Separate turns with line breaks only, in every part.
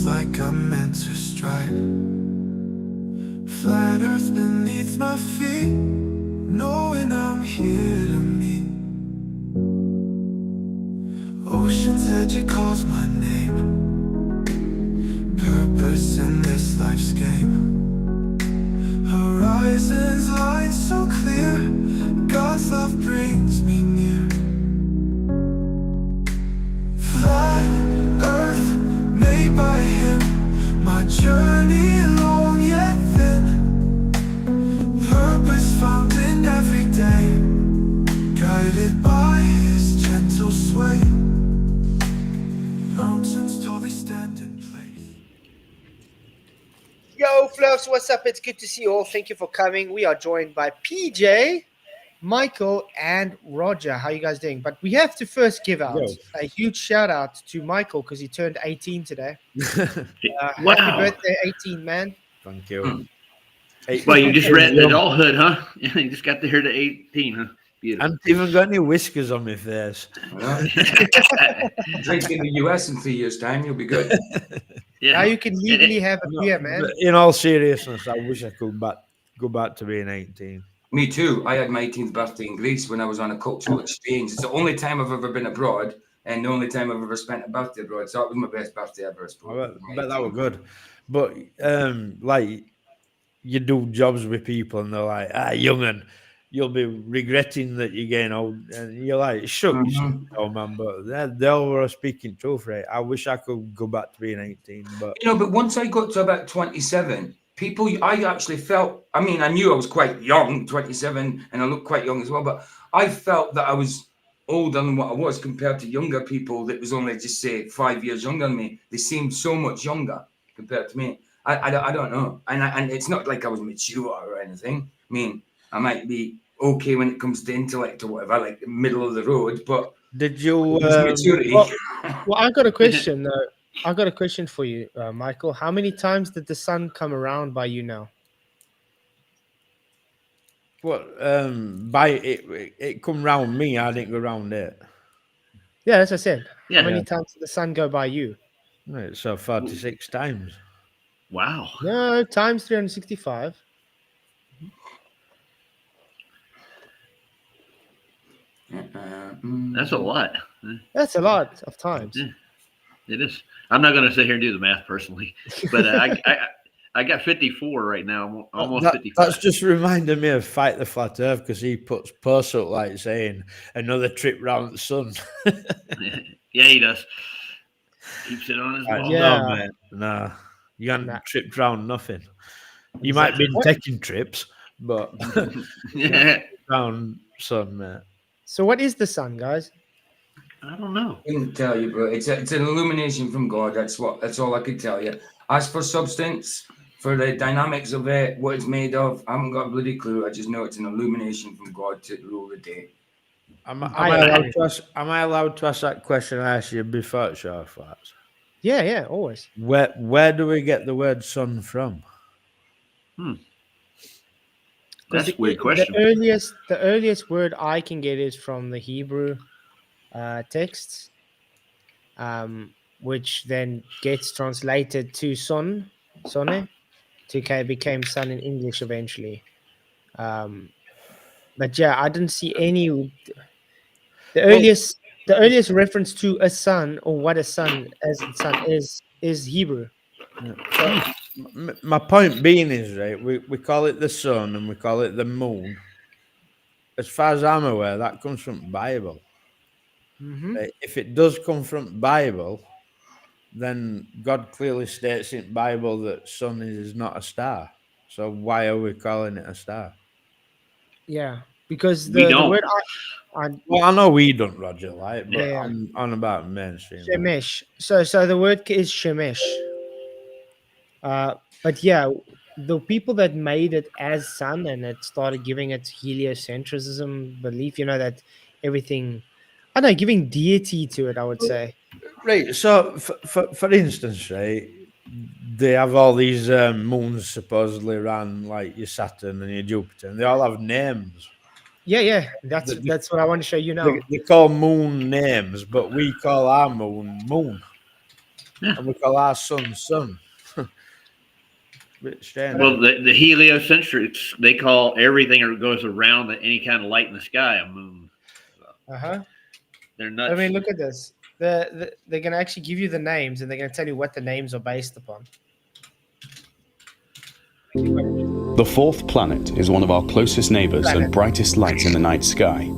feels like I'm meant to strive. Flat earth beneath my feet, knowing I'm here to meet. Ocean's edge, it calls my name. Purpose in this life's game. Horizons line so clear, God's love brings me near. Flat earth made by him, my journey long yet thin. Purpose found in every day, guided by his gentle sway. Mountains tall, they stand in place.
Yo, Fluffs, what's up? It's good to see you all. Thank you for coming. We are joined by PJ, Michael, and Roger. How are you guys doing? But we have to first give out a huge shout out to Michael because he turned 18 today.
Wow.
Happy birthday, 18, man.
Thank you.
Well, you just read adulthood, huh? You just got to hear the 18, huh? Beautiful.
I haven't even got any whiskers on my face.
Drink in the US in 3 years' time, you'll be good.
Yeah.
Now you can legally have a beer, man.
But in all seriousness, I wish I could go back to being 18.
Me too. I had my 18th birthday in Greece when I was on a cultural exchange. It's the only time I've ever been abroad and the only time I've ever spent a birthday abroad. So it was my best birthday ever, I suppose.
I bet that was good. But like you do jobs with people and they're like, young'un, you'll be regretting that you're getting old. And you're like, shut oh man, but they all were speaking truth, right? I wish I could go back to being 18. But
but once I got to about 27, I actually felt, I mean, I knew I was quite young, 27, and I looked quite young as well, but I felt that I was older than what I was compared to younger people that was only just say 5 years younger than me. They seemed so much younger compared to me. I don't know. And it's not like I was mature or anything. I mean, I might be okay when it comes to intellect or whatever, like middle of the road, but
did you
maturity?
Well, I got a question though. I got a question for you, Michael. How many times did the sun come around by you now?
Well, by it come round me, I didn't go round it.
Yeah, as I said.
Yeah.
How many times did the sun go by you?
Right, so 46 times.
Wow.
No, times 365.
That's a lot.
That's a lot of times.
Yeah, it is. I'm not going to sit here and do the math personally, but I got 54 right now. I'm almost 55.
That's just reminded me of Fight the Flat Earth because he puts posts up like saying another trip round the sun.
Yeah, he does. Keeps it on his wall.
Yeah.
No, man. Nah. You haven't tripped round nothing. You might be taking trips, but round sun, man.
So what is the sun, guys?
I don't know.
I couldn't tell you, bro. It's an illumination from God. That's all I could tell you. As for substance, for the dynamics of it, what it's made of, I haven't got a bloody clue. I just know it's an illumination from God to rule the day.
Am I allowed to ask that question I asked you before, Short Flats?
Yeah, always.
Where do we get the word sun from?
That's a weird question.
The earliest word I can get is from the Hebrew texts, which then gets translated to sone, became sun in English eventually. But yeah, I didn't see any. The earliest reference to a sun or what a sun is Hebrew.
So, my point being is, right, we call it the sun and we call it the moon. As far as I'm aware, that comes from Bible. Right? If it does come from Bible, then God clearly states in Bible that sun is not a star. So why are we calling it a star?
Yeah, because
We don't.
the word
well, I know we don't, Roger, like, but
Yeah.
I'm on about mainstream.
Shemesh. So the word is Shemesh. But yeah, the people that made it as sun and it started giving it heliocentrism belief, that everything, I don't know, giving deity to it, I would say.
Right. So, for instance, right, they have all these moons supposedly around like your Saturn and your Jupiter, and they all have names.
Yeah. That's what I want to show you now.
They call moon names, but we call our moon. And we call our sun. Bit strange.
Well, the heliocentrics, they call everything that goes around any kind of light in the sky a moon. They're nuts.
I mean, look at this. They're going to actually give you the names, and they're going to tell you what the names are based upon.
The fourth planet is one of our closest neighbors and brightest lights in the night sky.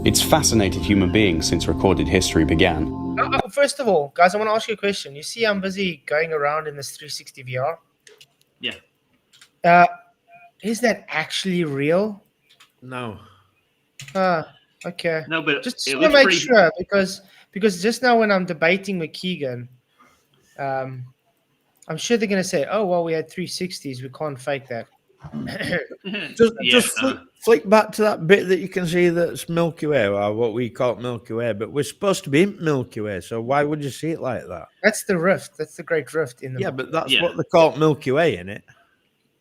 It's fascinated human beings since recorded history began.
First of all, guys, I want to ask you a question. You see I'm busy going around in this 360 VR?
Yeah.
Is that actually real?
No.
Okay.
No, but
just to make sure, because just now when I'm debating with Keegan, I'm sure they're going to say, "Oh, well, we had 360s. We can't fake that."
just flick back to that bit that you can see that's Milky Way, or what we call Milky Way, but we're supposed to be in Milky Way, so why would you see it like that?
That's the rift. That's the Great Rift in the.
Yeah, but that's what they call Milky Way, isn't it?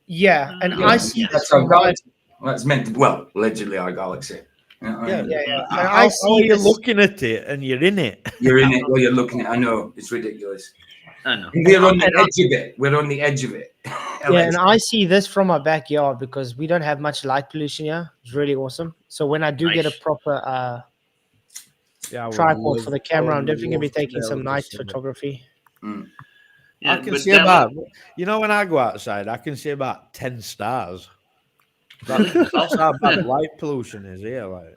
Yeah, and I see
that's our galaxy. Well, it's meant to, well, allegedly our galaxy.
Yeah. And
I see you looking at it and you're in it.
You're in it while you're looking at it. I know, it's ridiculous.
I know.
We're on the edge of it. We're on the edge of it.
Yeah, and I see this from my backyard because we don't have much light pollution here. It's really awesome. So when I do get a proper tripod for the camera, I'm definitely going to be taking some night photography.
Yeah,
I can see about, when I go outside, I can see about 10 stars. That's how bad light pollution is here. Like.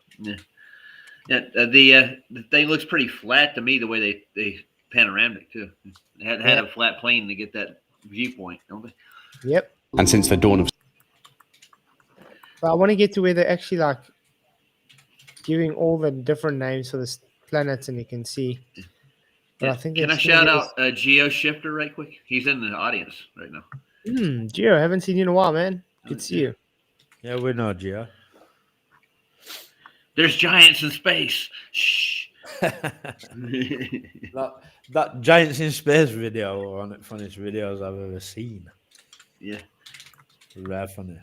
The thing looks pretty flat to me, the way they panoramic too. They had a flat plane to get that viewpoint, don't they?
Yep.
And since the dawn of...
But I want to get to where they're actually like giving all the different names for the planets, and you can see. But I think
can I shout out Geo Shifter right quick? He's in the audience right now.
Geo, haven't seen you in a while, man. Good to see you.
Yeah, we know, Geo.
There's giants in space. Shh.
that Giants in Space video, one of the funniest videos I've ever seen.
Yeah.
Rare funny.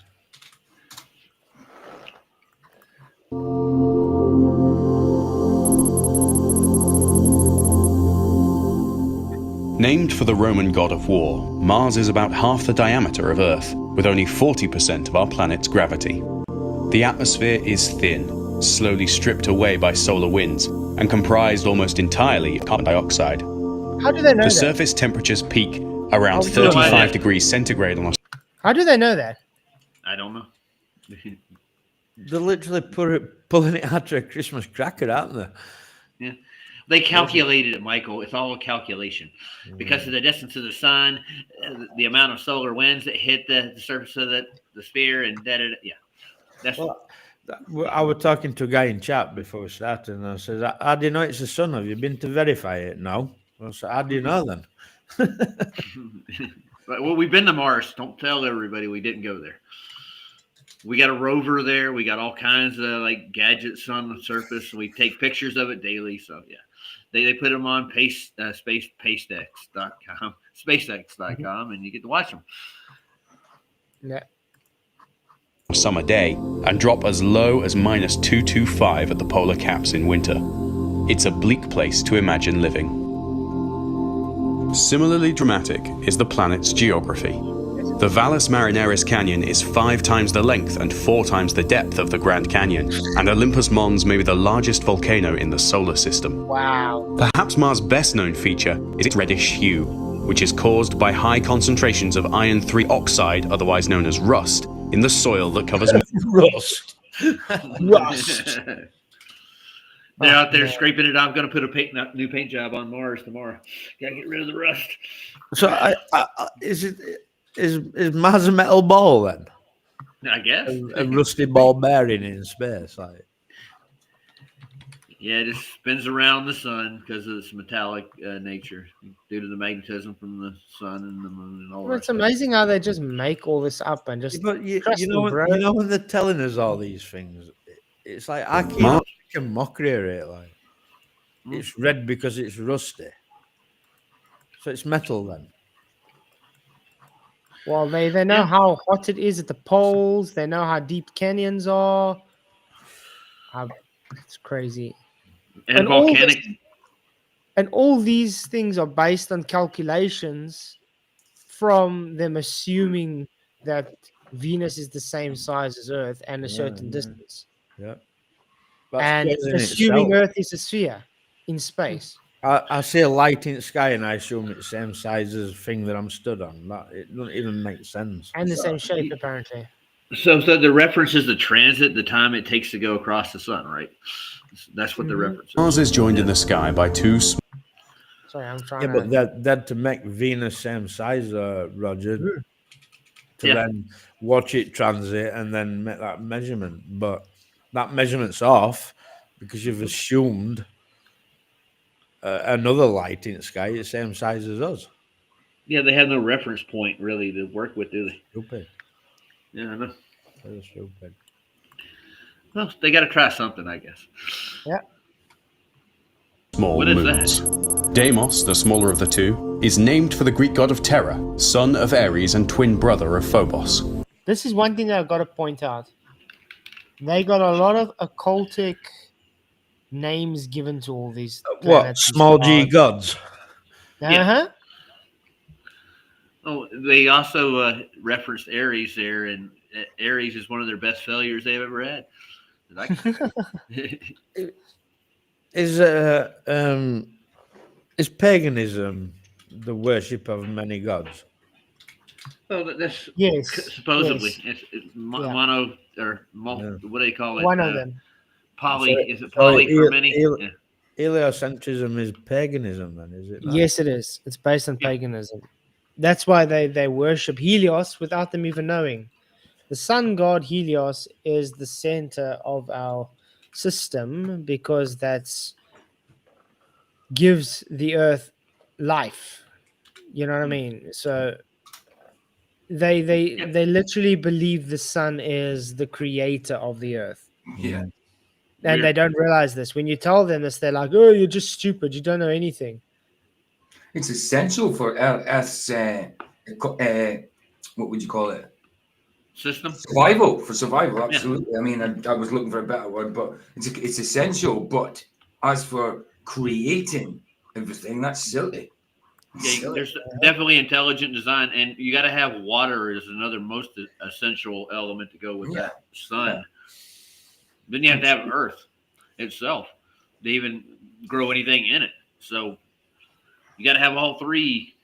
Named for the Roman god of war, Mars is about half the diameter of Earth, with only 40% of our planet's gravity. The atmosphere is thin, slowly stripped away by solar winds, and comprised almost entirely of carbon dioxide.
How do they know
the
that?
surface temperatures peak around 35 degrees centigrade on
How do they know that?
I don't know.
They're literally pulling it out of a Christmas cracker, aren't they?
Yeah. They calculated it, Michael. It's all a calculation. Because of the distance of the sun, the amount of solar winds that hit the surface of the sphere, and That's
I was talking to a guy in chat before we started, and I said, "How do you know it's the sun? Have you been to verify it?" No. I said, "How do you know then?"
Well, we've been to Mars. Don't tell everybody we didn't go there. We got a rover there. We got all kinds of gadgets on the surface. We take pictures of it daily. So yeah, they put them on SpaceX.com, and you get to watch them.
Yeah.
summer day and drop as low as -225 at the polar caps in winter. It's a bleak place to imagine living. Similarly dramatic is the planet's geography. The Valles Marineris Canyon is 5 times the length and 4 times the depth of the Grand Canyon, and Olympus Mons may be the largest volcano in the solar system.
Wow.
Perhaps Mars' best-known feature is its reddish hue, which is caused by high concentrations of iron 3 oxide, otherwise known as rust, in the soil that covers
Rust.
They're out there scraping it. I'm going to put a new paint job on Mars tomorrow. Got to get rid of the rust.
So, is Mars a metal ball then?
I guess
A rusty ball bearing in space, like.
Yeah, it just spins around the sun because of its metallic nature, due to the magnetism from the sun and the moon and all that.
It's amazing how they just make all this up and just.
But you know when they're telling us all these things, it's like I keep making mockery of it. Like it's red because it's rusty, so it's metal then.
Well, they know how hot it is at the poles. They know how deep canyons are. It's crazy.
And volcanic.
And all these things are based on calculations from them assuming that Venus is the same size as Earth and a certain distance.
Yeah. That's
And
crazy in
assuming
itself.
Earth is a sphere in space.
I see a light in the sky and I assume it's the same size as the thing that I'm stood on. That it doesn't even make sense.
And the same shape, apparently.
So the reference is the transit, the time it takes to go across the sun, right? That's what the reference is.
Mars is joined in the sky by two
Sorry, I'm trying
Yeah,
to.
but that to make Venus same size, Roger, to
Yeah.
then watch it transit and then make that measurement. But that measurement's off because you've assumed another light in the sky is the same size as us.
Yeah, they have no reference point really to work with, do they?
Stupid.
Yeah, I know.
So stupid.
Well, they got to try something, I guess.
Yeah.
small
What is
moons. Deimos, the smaller of the two, is named for the Greek god of terror, son of Ares and twin brother of Phobos.
This is one thing that I've got to point out. They got a lot of occultic names given to all these
What?
planets and
Small G
stars.
gods?
Uh-huh.
Oh, they also referenced Ares there, and Ares is one of their best failures they've ever had.
Is paganism the worship of many gods?
Well, that's
Yes.
supposedly
yes.
it's mono or what do they call it?
One of them.
Poly.
So-
Is it poly
so
for
el-
many?
el-
Yeah.
Heliocentrism is paganism, then, is it? Not?
Yes, it is. It's based on
Yeah.
paganism. That's why they worship Helios without them even knowing. The sun god Helios is the center of our system because that's gives the earth life. You know what I mean? So they literally believe the sun is the creator of the earth.
Yeah.
And they don't realize this. When you tell them this, they're like, "Oh, you're just stupid. You don't know anything."
It's essential for Earth's, what would you call it?
System.
Survival. For survival, absolutely. I mean, I was looking for a better word, but it's essential. But as for creating everything, that's silly.
Yeah, there's definitely intelligent design, and you got to have water is another most essential element to go with that sun.
Yeah.
Then you have to have Earth itself to even grow anything in it. So you got to have all three.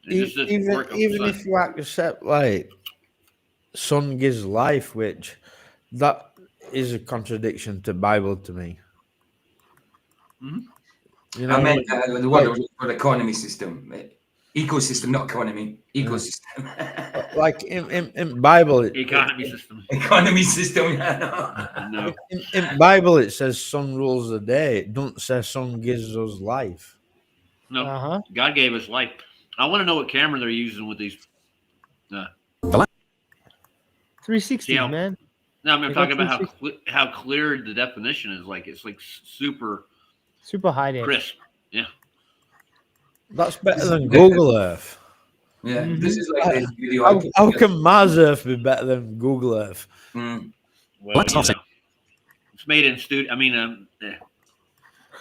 Even if you accept like sun gives life, which that is a contradiction to Bible to me.
Mm-hmm.
You know,
I meant the word for economy system, ecosystem, not economy, ecosystem.
like in Bible,
economy system.
Economy system. Yeah,
No.
in Bible it says sun rules the day. It don't say sun gives us life.
No.
Uh-huh.
God gave us life. I want to know what camera they're using with these.
360,
Yeah.
man.
No, I mean, I'm
They
talking
got
about how clear the definition is. Like it's like super
Super high def.
crisp. Yeah.
That's better than Google Earth.
yeah.
Mhm.
This is like the video. I
How can Mars Earth be better than Google Earth?
Mm.
Well,
Let's not say-
it's made in studio. I mean,
Yeah,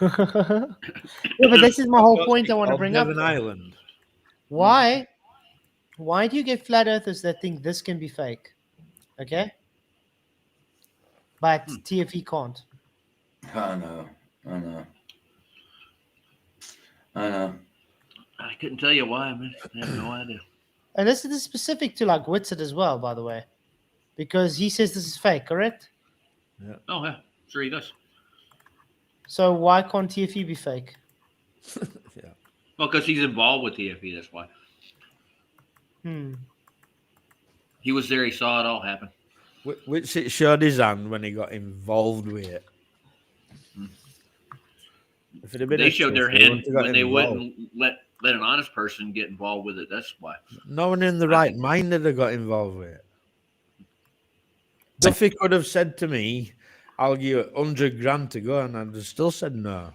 but this is my whole point I want to
Called
bring up.
Devon Island.
Why do you get flat earthers that think this can be fake? Okay? But TFE can't.
I know.
I couldn't tell you why. Man. I have no idea.
And this is specific to like Whitsett as well, by the way. Because he says this is fake, correct?
Oh yeah, sure he does.
So why can't TFE be fake?
Well, because he's involved with TFE. That's why. He was there. He saw it all happen.
Which it showed his hand when he got involved with it. If it had been
They
a
showed their
truth, he
hand
wouldn't have got
when they
involved.
wouldn't let an honest person get involved with it. That's why.
No one in the right mind would have got involved with it. Duffy could have said to me, "I'll give you 100 grand to go," and I'd have still said no.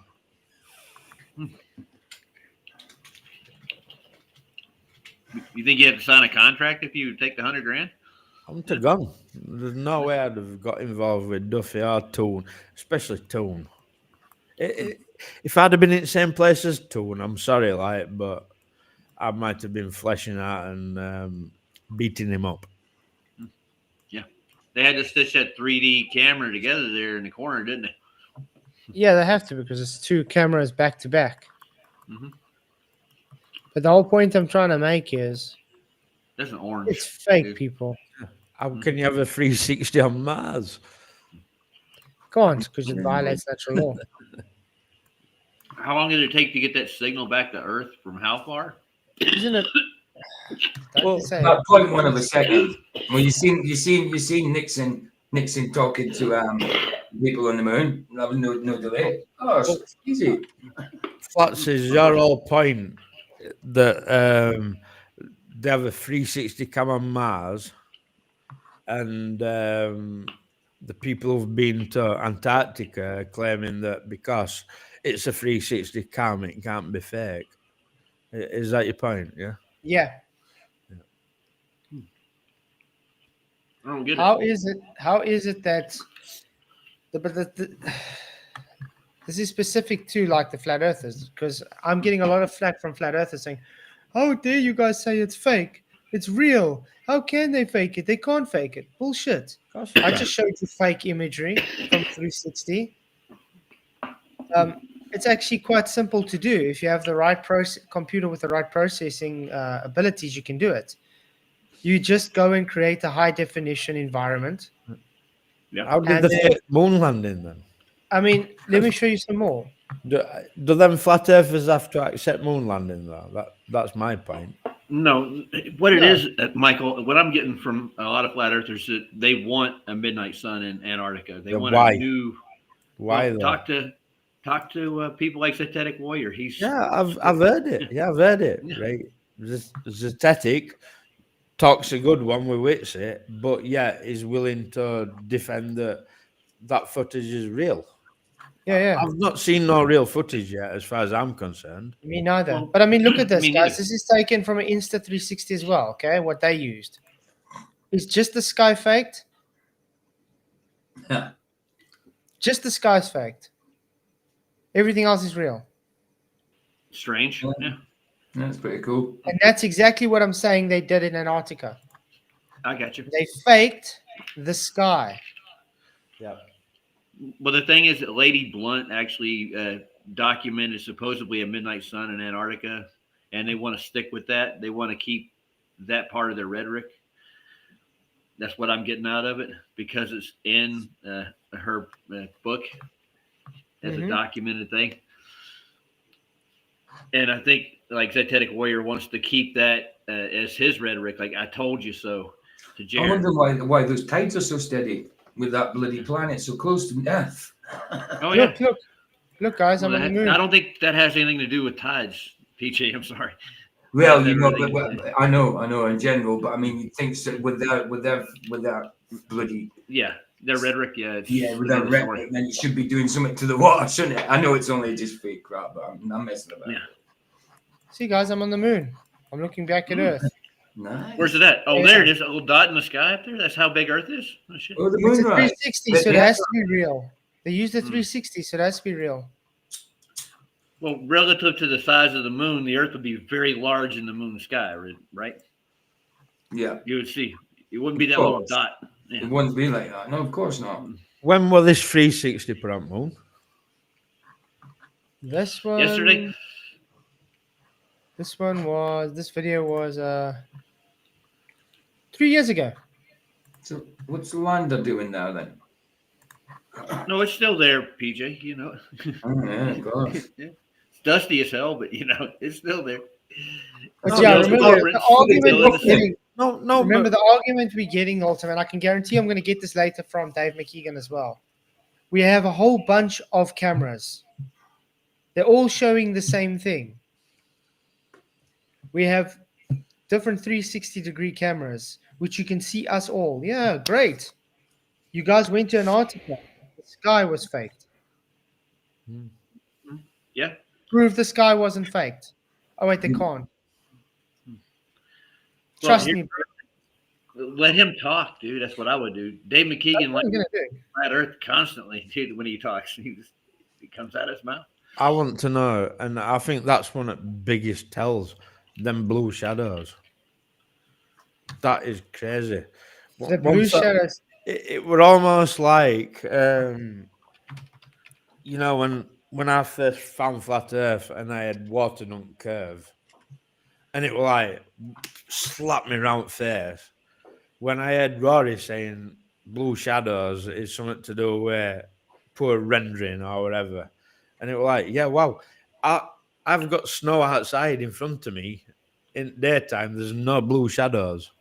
You think you have to sign a contract if you take the 100 grand?
I'm to gone. There's no way I'd have got involved with Duffy or Toon, especially Toon. If I'd have been in the same place as Toon, I'm sorry, like, but I might have been fleshing out and beating him up.
Yeah. They had to stitch that 3D camera together there in the corner, didn't they?
Yeah, they have to because it's 2 cameras back to back.
Mhm.
But the whole point I'm trying to make is
That's an orange.
it's fake,
dude.
people.
How can you have a 360 on Mars?
Can't because it violates natural law.
How long did it take to get that signal back to Earth from how far?
Isn't it? Don't
Well,
say
About
it.
0.1 of a second. Well, you seen Nixon talking to people on the moon, having no delay. Oh, it's easy.
Flats is your whole point that they have a 360 cam on Mars, and the people who've been to Antarctica are claiming that because it's a 360 cam, it can't be fake. Is that your point? Yeah.
Yeah.
I don't get it.
How is it that this is specific to like the flat earthers? Because I'm getting a lot of flack from flat earthers saying, "How dare you guys say it's fake? It's real. How can they fake it? They can't fake it. Bullshit." I just showed you fake imagery from 360. It's actually quite simple to do. If you have the right computer with the right processing abilities, you can do it. You just go and create a high definition environment.
How did
And
the
then-
fake moon landing then?
I mean, let me show you some more.
Do them flat earthers have to accept moon landing though? That's my point.
No, what it
No.
is, Michael, what I'm getting from a lot of flat earthers is that they want a midnight sun in Antarctica. They
Yeah,
want
why?
a new.
Why
Well,
though?
talk to people like Synthetic Warrior.
Yeah, I've heard it. Yeah, I've heard it.
Yeah.
Right, Zetetic talks a good one with Witsy, but yeah, is willing to defend that footage is real.
Yeah.
I've not seen no real footage yet, as far as I'm concerned.
Me neither.
Well,
But I mean, look at this,
me
guys.
neither.
This is taken from an Insta360 as well. Okay, what they used is just the sky faked.
Yeah.
Just the sky's faked. Everything else is real.
Strange. Yeah,
That's pretty cool.
And that's exactly what I'm saying they did in Antarctica.
I got you.
They faked the sky.
Yeah.
Well, the thing is that Lady Blunt actually documented supposedly a midnight sun in Antarctica, and they want to stick with that. They want to keep that part of their rhetoric. That's what I'm getting out of it because it's in her book as a documented thing. And I think like Zetetic Warrior wants to keep that as his rhetoric. Like, I told you so to
I
Jared.
wonder why those tides are so steady with that bloody planet so close to Earth.
Oh, yeah.
Look, guys,
Well,
I'm on the moon.
I don't think that has anything to do with tides, PJ. I'm sorry.
Well,
That
you know,
really-
but I know in general, but I mean, you think so with that bloody
their rhetoric, it's
with that
another story.
rhetoric, then you should be doing something to the water, shouldn't it? I know it's only just fake crap, but I'm messing about.
Yeah.
See, guys, I'm on the moon. I'm looking back at Earth.
Nice.
Where's it at? Oh,
There's
there
a-
it is. A little dot in the sky up there. That's how big Earth is. Oh, shit.
Oh, the
It's a
moonrise.
360, so it
Yeah.
has to be real. They used a 360, so it has to be real.
Well, relative to the size of the moon, the Earth would be very large in the moon sky, right?
Yeah,
You would see. It wouldn't be that
Of
little
course.
dot. Yeah.
it wouldn't be like that. No, of course not.
When will this 360 put on moon?
This one.
Yesterday?
This video was 3 years ago.
So, what's the lander doing now then?
No, it's still there, PJ. You know,
Oh, yeah, of course.
it's dusty as hell, but you know, it's still there.
But
Oh,
yeah,
those
remember
culprits.
the argument
Still in
we're
the
getting.
No,
Remember
but
the argument we're getting, Ultimate. I can guarantee I'm going to get this later from Dave McKeegan as well. We have a whole bunch of cameras. They're all showing the same thing. We have different 360-degree cameras, which you can see us all. Yeah, great. You guys went to Antarctica. The sky was faked.
Yeah.
Prove the sky wasn't faked. Oh, wait, they can't.
Well,
Trust
here-
me, bro.
Let him talk, dude. That's what I would do. Dave
That's
McKeegan
what
likes
I'm going to do.
flat Earth constantly, dude. When he talks, he just it comes out of its mouth.
I want to know, and I think that's one of the biggest tells. Them blue shadows. That is crazy.
The blue shadows.
It were almost like, when I first found flat Earth and I had water don't curve, and it was like slap me round the face. When I had Rory saying blue shadows is something to do with poor rendering or whatever, and it was like, yeah, wow, I've got snow outside in front of me in daytime. There's no blue shadows.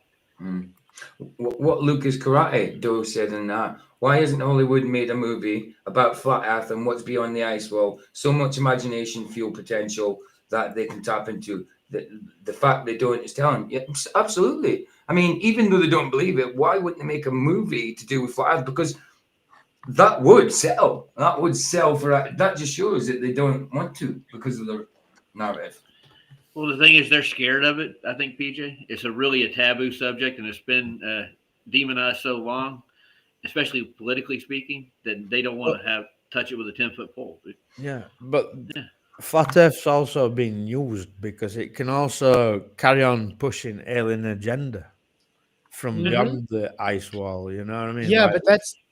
What Lucas Karate Do said in that. Why hasn't Hollywood made a movie about flat Earth and what's beyond the ice wall? So much imagination, fuel potential that they can tap into. The fact they don't is telling. Yeah, absolutely. I mean, even though they don't believe it, why wouldn't they make a movie to do with flat Earth? Because that would sell. That would sell for that. That just shows that they don't want to because of the narrative.
Well, the thing is, they're scared of it. I think, PJ, it's really a taboo subject, and it's been demonized so long, especially politically speaking, that they don't want to touch it with a 10-foot pole.
Yeah, but flat Earth's also being used because it can also carry on pushing alien agenda from beyond the ice wall. You know what I mean?
Yeah, but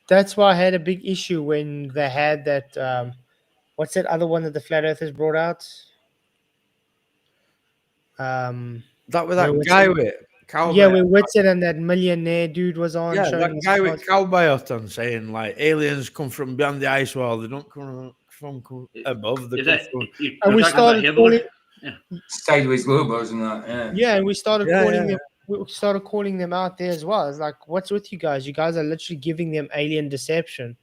that's why I had a big issue when they had that. What's that other one that the flat earthers brought out?
That was that guy with cowboy.
Yeah, with Whitson and that millionaire dude was on.
Yeah, that guy with cowboy hat on saying like aliens come from beyond the ice wall. They don't come from above.
And we started calling
sideways globos and that. Yeah,
yeah, and we started calling them. We started calling them out there as well. It's like, what's with you guys? You guys are literally giving them alien deception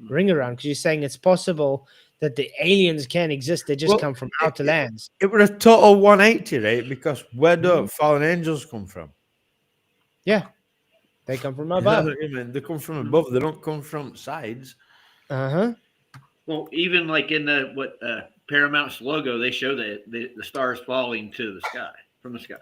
ring around because you're saying it's possible that the aliens can exist. They just come from outer lands.
It was a total 180, right? Because where do fallen angels come from?
Yeah, they come from above.
They come from above. They don't come from sides.
Well, even like in the Paramount's logo, they show that the stars falling to the sky from the sky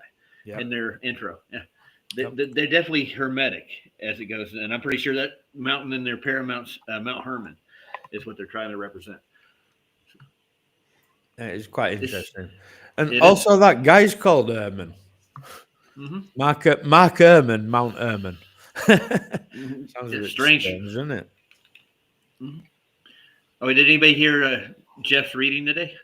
in their intro. Yeah, they're definitely hermetic as it goes, and I'm pretty sure that mountain in their Paramount's Mount Herman is what they're trying to represent.
Yeah, it's quite interesting. And also that guy's called Herman. Mark Herman, Mount Herman. Sounds a bit strange, isn't it?
Oh, did anybody hear Jeff's reading today?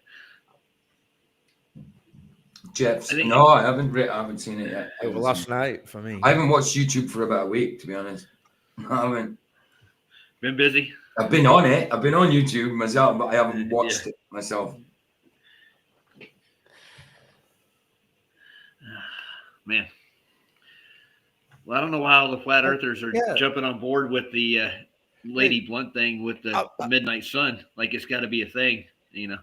Jeff's? No, I haven't seen it yet.
It was last night for me.
I haven't watched YouTube for about a week, to be honest. I haven't.
Been busy?
I've been on it. I've been on YouTube myself, but I haven't watched it myself.
Man. Well, I don't know why all the flat earthers are jumping on board with the Lady Blunt thing with the midnight sun. Like it's got to be a thing, you know.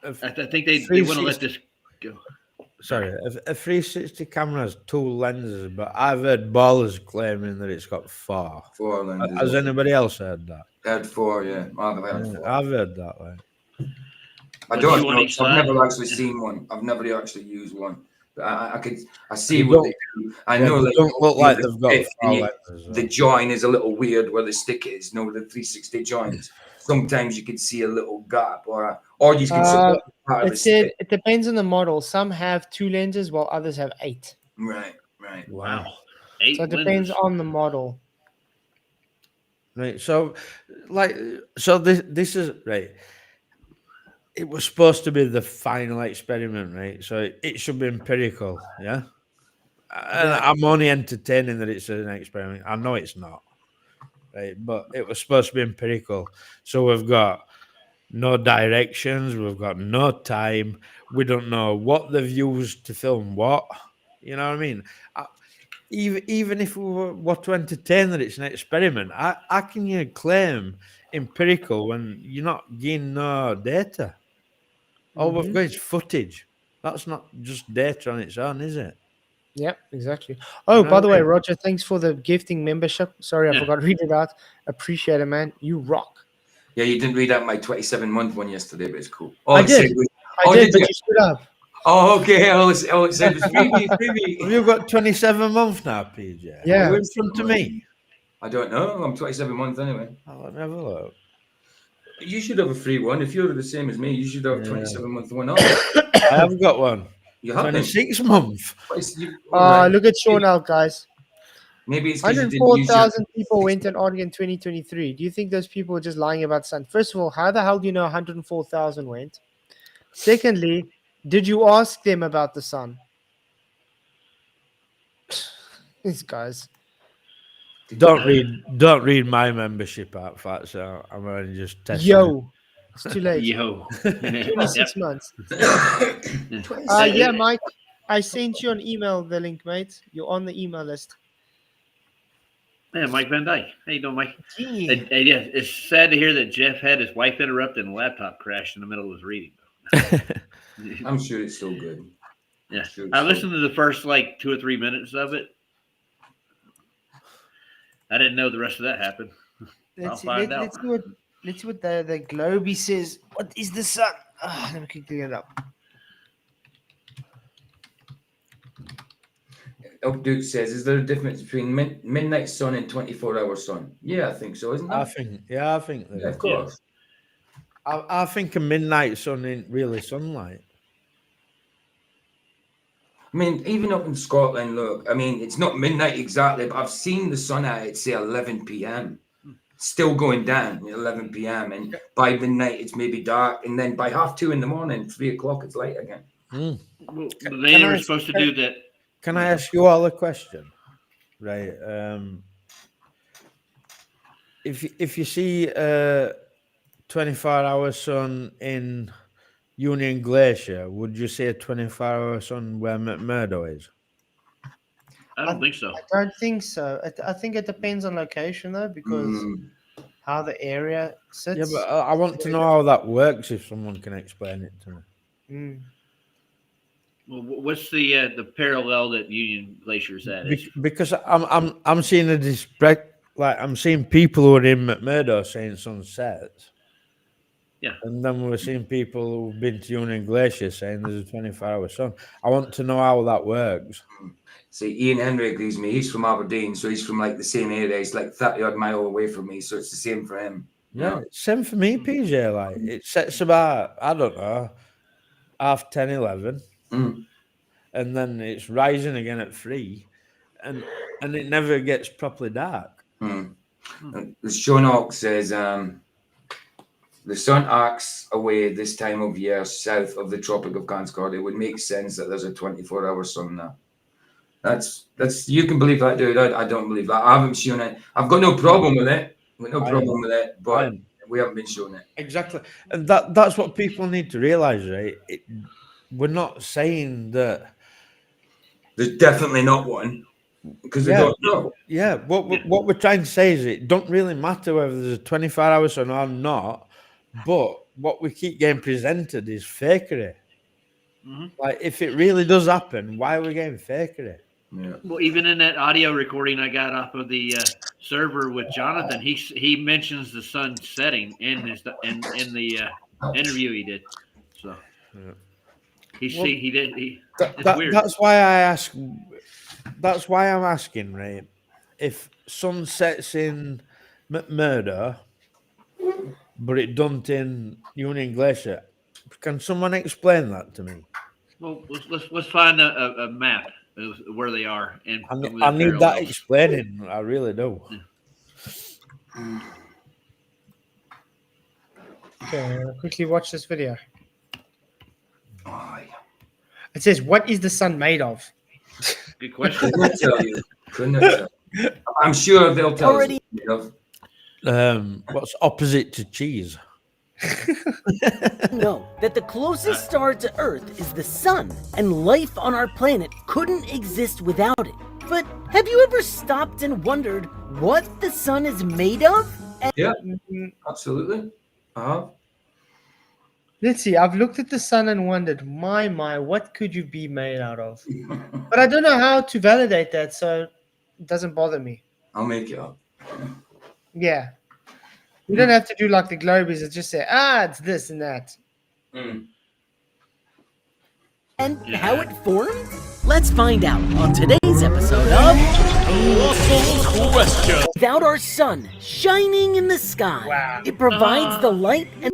I think they want to let this go.
Sorry, a 360 camera has 2 lenses, but I've heard ballers claiming that it's got 4.
4 lenses.
Has anybody else heard that?
I had 4, yeah. I've
heard that. Like.
I don't know. I've never actually seen one. I've never actually used one. I see what they do. I know they
don't look like they've got
the join is a little weird where the stick is. No, the 360 joins. Sometimes you can see a little gap, or you can see part of the stick.
It depends on the model. Some have 2 lenses, while others have 8.
Right.
Wow. 8
so it depends on the model.
Right. So this is right. It was supposed to be the final experiment, right? So it should be empirical, yeah? And I'm only entertaining that it's an experiment. I know it's not, right? But it was supposed to be empirical. So we've got no directions. We've got no time. We don't know what they've used to film what. You know what I mean? Even if we were to entertain that it's an experiment, how can you claim empirical when you're not getting no data? All we've got is footage. That's not just data on its own, is it?
Yep, exactly. Oh, by the way, Roger, thanks for the gifting membership. Sorry, I forgot to read it out. Appreciate it, man. You rock.
Yeah, you didn't read out my 27-month one yesterday, but it's cool.
I did, but you stood up.
Oh, okay. All it said was freebie.
Have you got 27 months now, PJ?
Yeah.
Are you in front of me?
I don't know. I'm 27 months anyway.
Oh, let me have a look.
You should have a free one. If you're the same as me, you should have a 27-month one off.
I haven't got one.
You haven't.
26 months.
Look at Sean out, guys.
Maybe it's because you didn't use your...
104,000 people went on Arctic in 2023. Do you think those people are just lying about the sun? First of all, how the hell do you know 104,000 went? Secondly, did you ask them about the sun? These guys.
Don't read my membership out, Fat, so I'm only just testing.
Yo, it's too late.
Yo.
26 months. Yeah, Mike, I sent you an email, the link, mate. You're on the email list.
Yeah, Mike Van Dyke. How you doing, Mike?
Yeah.
Yeah, it's sad to hear that Jeff had his wife interrupted and the laptop crashed in the middle of his reading.
I'm sure it's still good.
Yeah, I listened to the first 2 or 3 minutes of it. I didn't know the rest of that happened. I'll find out.
Let's see what the Globey says. What is the sun? Let me quickly get it up.
Duke says, is there a difference between midnight sun and 24-hour sun? Yeah, I think so, isn't there?
I think there
Yeah,
is.
of course.
I think a midnight sun ain't really sunlight.
I mean, even up in Scotland, look, I mean, it's not midnight exactly, but I've seen the sun at, say, 11 p.m. Still going down at 11 p.m. And by midnight, it's maybe dark. And then by 2:30 in the morning, 3 o'clock, it's light again.
Well, they were supposed to do that.
Can I ask you all a question? Right. If you see 24-hour sun in Union Glacier, would you say a 24-hour sun where McMurdo is?
I don't think so.
I don't think so. I think it depends on location, though, because how the area sits.
Yeah, but I want to know how that works if someone can explain it to me.
Well, what's the parallel that Union Glacier's at?
Because I'm seeing I'm seeing people who are in McMurdo saying sunsets.
Yeah.
And then we're seeing people who've been to Union Glacier saying there's a 24-hour sun. I want to know how that works.
See, Ian Henry agrees with me. He's from Aberdeen, so he's from the same area. He's 30-odd mile away from me, so it's the same for him.
Yeah, same for me, PJ. It sets about, I don't know, 10:30, 11. And then it's rising again at 3, and it never gets properly dark.
Sean Hawk says the sun arcs away this time of year south of the Tropic of Capricorn. It would make sense that there's a 24-hour sun now. That's you can believe that, dude. I don't believe that. I haven't shown it. I've got no problem with it. But we haven't been shown it.
Exactly, and that's what people need to realize, right? We're not saying that
there's definitely not one because we don't know.
Yeah, what we're trying to say is it don't really matter whether there's a 24-hour sun or not, but what we keep getting presented is fakery. If it really does happen, why are we getting fakery?
Yeah. Well, even in that audio recording I got off of the server with Jonathan, he mentions the sun setting in the interview he did. So he did. It's weird.
That's why I ask. That's why I'm asking, right? If sun sets in McMurdo, but it don't in Union Glacier, can someone explain that to me?
Well, let's find a map of where they are. And
I need that explaining. I really do.
Yeah. Okay, quickly watch this video. It says, "What is the sun made of?"
Good question.
Couldn't tell you. I'm sure they'll tell us.
What's opposite to cheese?
Know that the closest star to Earth is the sun, and life on our planet couldn't exist without it. But have you ever stopped and wondered what the sun is made of?
Yeah, absolutely.
Let's see. I've looked at the sun and wondered, my, what could you be made out of? But I don't know how to validate that, so it doesn't bother me.
I'll make it up.
Yeah. You don't have to do like the Globies and just say, it's this and that.
And how it formed? Let's find out on today's episode of
Colossal question.
Without our sun shining in the sky, it provides the light and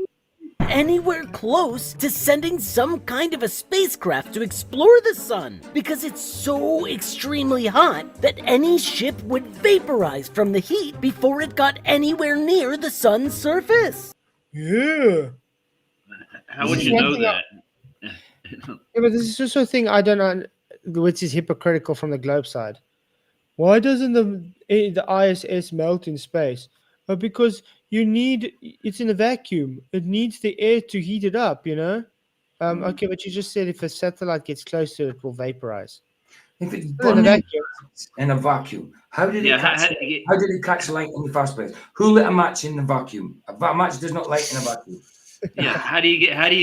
anywhere close to sending some kind of a spacecraft to explore the sun because it's so extremely hot that any ship would vaporize from the heat before it got anywhere near the sun's surface.
Yeah.
How would you know that?
Yeah, but this is just a thing I don't know, which is hypocritical from the globe side. Why doesn't the ISS melt in space? Because it's in a vacuum. It needs the air to heat it up, you know? Okay, but you just said if a satellite gets close to it, it will vaporize.
If it's
In a
burning
vacuum.
in a vacuum, how did
Yeah,
it catch light in the first place? Who lit a match in the vacuum? A match does not light in a vacuum.
Yeah, how do you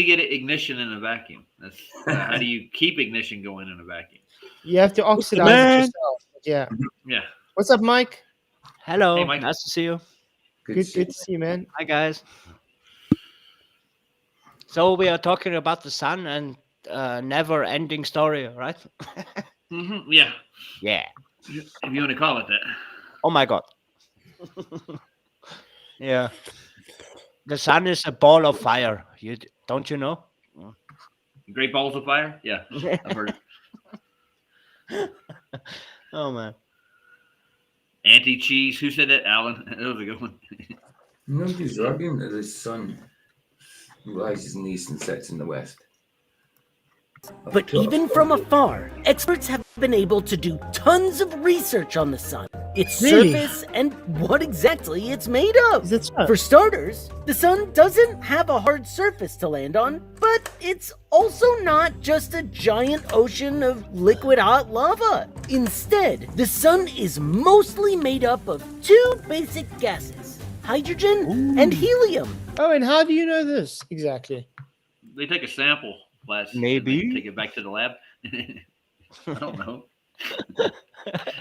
get ignition in a vacuum? That's how do you keep ignition going in a vacuum?
You have to oxidize it yourself. Yeah.
Yeah.
What's up, Mike?
Hello,
Hey, Mike.
nice to see you.
Good to see you, man.
Hi, guys. So we are talking about the sun and never-ending story, right?
Yeah.
Yeah.
If you want to call it that.
Oh my God. Yeah. The sun is a ball of fire. Don't you know?
Great balls of fire? Yeah. I've heard it.
Oh man.
Anti-cheese. Who said that? Alan. That was a good one.
Nobody's arguing that the sun rises in the east and sets in the west.
But even from afar, experts have been able to do tons of research on the sun, its
Really?
surface, and what exactly it's made of.
Is that so?
For starters, the sun doesn't have a hard surface to land on, but it's also not just a giant ocean of liquid hot lava. Instead, the sun is mostly made up of two basic gases, hydrogen and helium.
Oh, and how do you know this exactly?
They take a sample last.
Maybe.
Take it back to the lab. I don't know.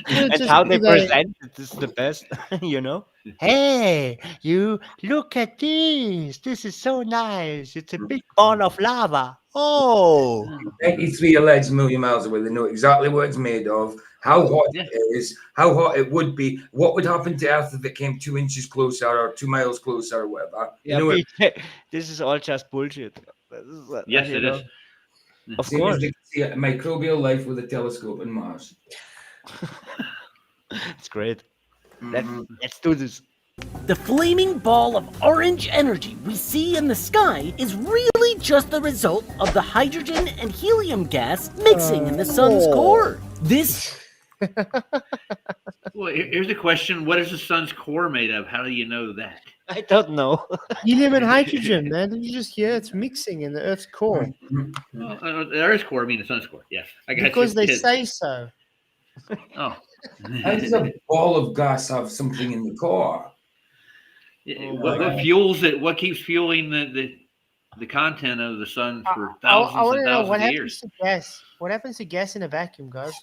And
just
how they
because
present it is the best, you know? Hey, you look at this. This is so nice. It's a big ball of lava. Oh.
83 alleged million miles away. They know exactly what it's made of, how hot it is, how hot it would be, what would happen to Earth if it came 2 inches closer or 2 miles closer or whatever.
Yeah,
You know,
this is all just bullshit.
Yes,
you
it
know.
is.
Of
same as
course.
they can see microbial life with a telescope on Mars.
It's great.
Mhm.
Let's do this.
The flaming ball of orange energy we see in the sky is really just the result of the hydrogen and helium gas mixing in the sun's core. This
Well, here's the question: what is the sun's core made of? How do you know that?
I don't know.
Helium and hydrogen, man. Did you just hear it's mixing in the Earth's core?
Well, the Earth's core, I mean the sun's core. Yes, I got
Because
you.
they say so.
Oh.
How does a ball of gas have something in the core?
What fuels it? What keeps fueling the content of the sun for
I
thousands
want
and
to know what
thousands of
happens
years?
to gas. What happens to gas in a vacuum, guys?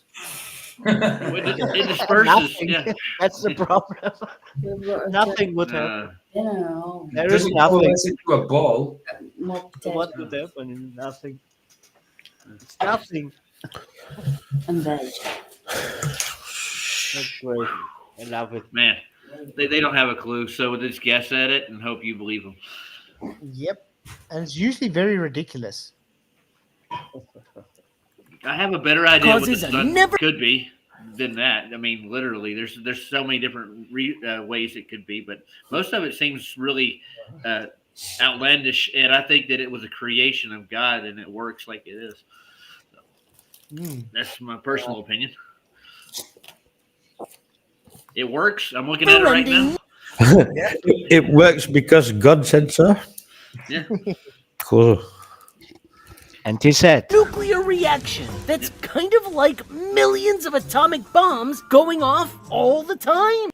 It disperses.
Nothing.
Yeah.
That's the problem. Nothing would happen.
know,
There is
Doesn't
nothing.
coalesce into a ball.
more
What
potato
would happen? Nothing. It's nothing.
and veg.
That's great. I love it.
Man, they don't have a clue, so we'll just guess at it and hope you believe them.
Yep. And it's usually very ridiculous.
I have a better idea what the
Causes a
sun
never-
could be than that. I mean, literally, there's so many different ways it could be, but most of it seems really outlandish, and I think that it was a creation of God, and it works like it is. So, that's my personal opinion. It works. I'm looking at it right now.
It works because God said so.
Yeah.
Cool.
And he said,
nuclear reaction that's kind of like millions of atomic bombs going off all the time.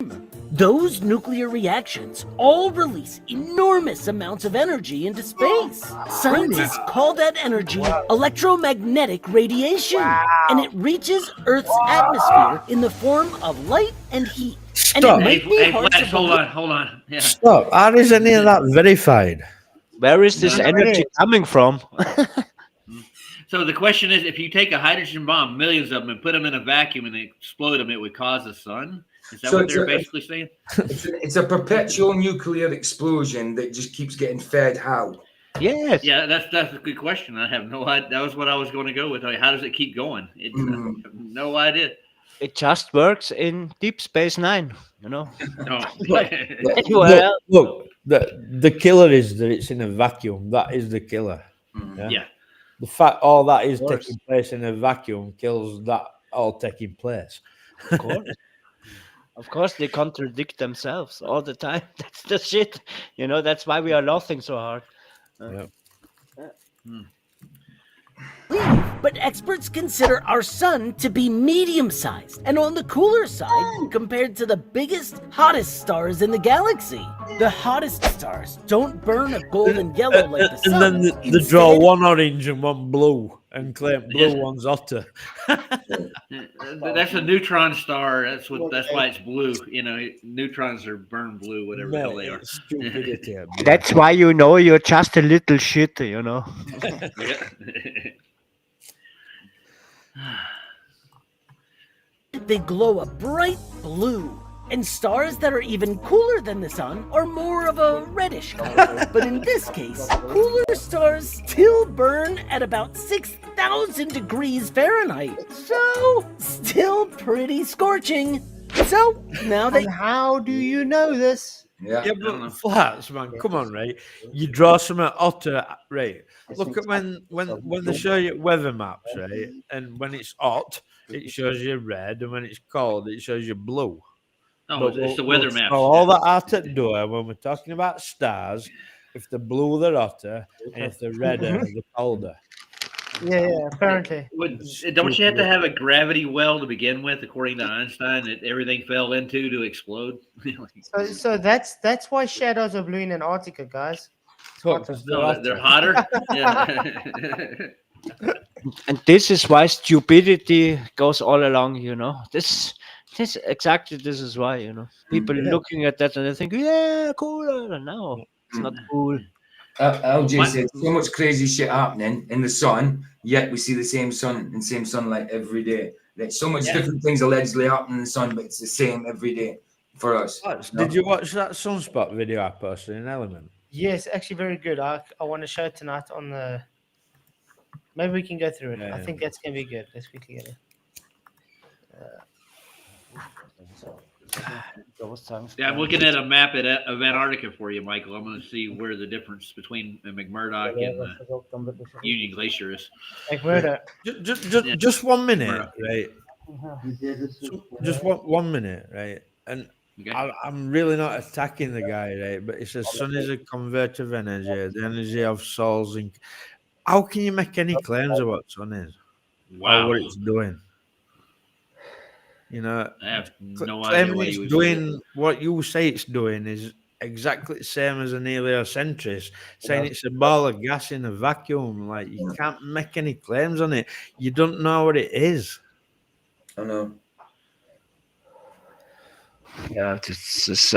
Those nuclear reactions all release enormous amounts of energy into space. Scientists call that energy electromagnetic radiation, and it reaches Earth's atmosphere in the form of light and heat. And it
Stop.
might be
Hey,
hard
Flash,
to
hold on. Yeah.
Stop. How is any of that verified?
where is this
No,
energy coming from?
So the question is, if you take a hydrogen bomb, millions of them, and put them in a vacuum and they explode them, it would cause the sun? Is that
So
what
it's
they're
a-
basically saying?
It's a perpetual nuclear explosion that just keeps getting fed. How?
Yes.
Yeah, that's a good question. I have no idea. That was what I was going to go with. How does it keep going? I have no idea.
It just works in Deep Space Nine, you know.
No.
Well,
Look, the killer is that it's in a vacuum. That is the killer.
Yeah.
The fact all that is
Of course.
taking place in a vacuum kills that all taking place.
of course. Of course, they contradict themselves all the time. That's the shit. You know, that's why we are laughing so hard.
Yeah.
But experts consider our sun to be medium-sized and on the cooler side compared to the biggest, hottest stars in the galaxy. The hottest stars don't burn a golden yellow like the sun.
And then they draw
Instead,
one orange and one blue and claim blue one's hotter.
That's a neutron star. That's why it's blue. You know, neutrons are burn blue, whatever the hell they are.
Stupidity.
That's why you know you're just a little shit, you know.
Yeah.
they glow a bright blue. And stars that are even cooler than the sun are more of a reddish color. But in this case, cooler stars still burn at about 6,000 degrees Fahrenheit. So, still pretty scorching. So, now that...
And how do you know this?
Yeah.
Yeah, but flats, man, come on, right? You draw something hotter, right? Look at when they show you weather maps, right? And when it's hot, it shows you red, and when it's cold, it shows you blue.
Oh, it's the weather map.
All that out at door when we're talking about stars. If they're blue, they're hotter, and if they're redder, they're colder.
Yeah, apparently.
Don't you have to have a gravity well to begin with, according to Einstein, that everything fell into to explode?
So that's why shadows are blue in Antarctica, guys.
So,
They're hotter. Yeah.
And this is why stupidity goes all along, you know. This is why, you know. People looking at that and they think, yeah, cool. No, it's not cool.
LJ said so much crazy shit happening in the sun, yet we see the same sun and same sunlight every day. There's so much different things allegedly happen in the sun, but it's the same every day for us.
Did you watch that Sunspot video I posted in Element?
Yes, actually very good. I want to show it tonight on the... Maybe we can go through it.
Yeah,
I think that's going to be good. Let's quickly get it.
Yeah, I'm looking at a map of Antarctica for you, Michael. I'm going to see where the difference between McMurdoch and the Union Glacier is.
McMurdo.
Just 1 minute, right? Just one minute, right? And
Okay.
I'm really not attacking the guy, right? But it says sun is a converter of energy, the energy of souls. How can you make any claims of what sun is?
Wow.
Or what it's doing? You know,
I have no idea
claiming
what
it's
he was
doing what you say it's doing is exactly the same as an heliocentrist saying it's a ball of gas in a vacuum. Like, you can't make any claims on it. You don't know what it is.
I know.
Yeah, it's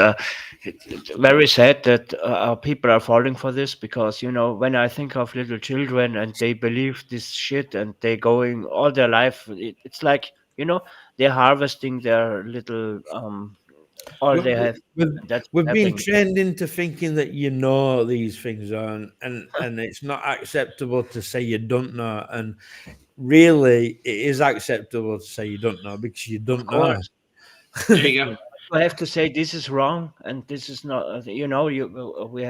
very sad that our people are falling for this, because, you know, when I think of little children and they believe this shit and they going all their life, it's like, you know, they're harvesting their little all they have.
We've been trained into thinking that you know these things are, and it's not acceptable to say you don't know. And really, it is acceptable to say you don't know, because you don't know.
There you go.
I have to say this is wrong and this is not. You know, we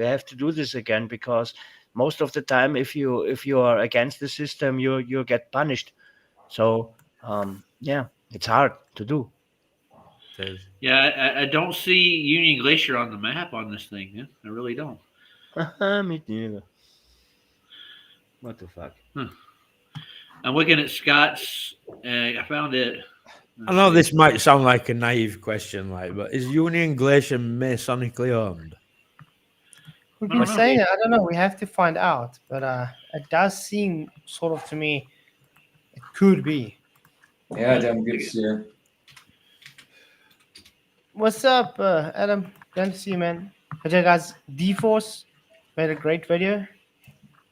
have to do this again, because most of the time, if you are against the system, you get punished. So yeah, it's hard to do.
Yeah, I don't see Union Glacier on the map on this thing. Yeah, I really don't.
Me neither. What the fuck?
I'm looking at Scott's. I found it.
I know this might sound like a naive question, but is Union Glacier Masonically owned?
We've been saying it. I don't know. We have to find out. But it does seem sort of to me it could be.
Yeah, damn good share.
What's up, Adam? Good to see you, man. But yeah, guys, D-Force made a great video.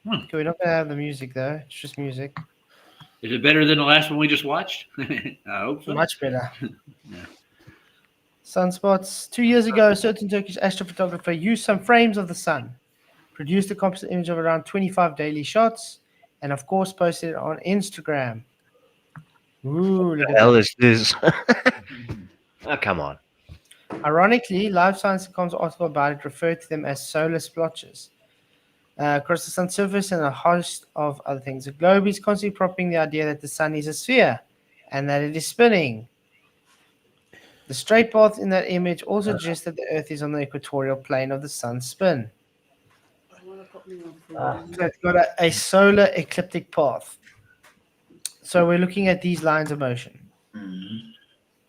Okay, we're not gonna have the music though. It's just music.
Is it better than the last one we just watched? I hope so.
Much better.
Yeah.
Sunspots. 2 years ago, a certain Turkish astrophotographer used some frames of the sun, produced a composite image of around 25 daily shots, and of course posted it on Instagram. Ooh, look
The
at
hell
that.
is this? Oh, come on.
Ironically, Live Science.com's article about it referred to them as solar splotches. Across the sun's surface and a host of other things. The globe is constantly propping the idea that the sun is a sphere and that it is spinning. The straight path in that image also suggests that the Earth is on the equatorial plane of the sun's spin. So it's got a solar ecliptic path. So we're looking at these lines of motion.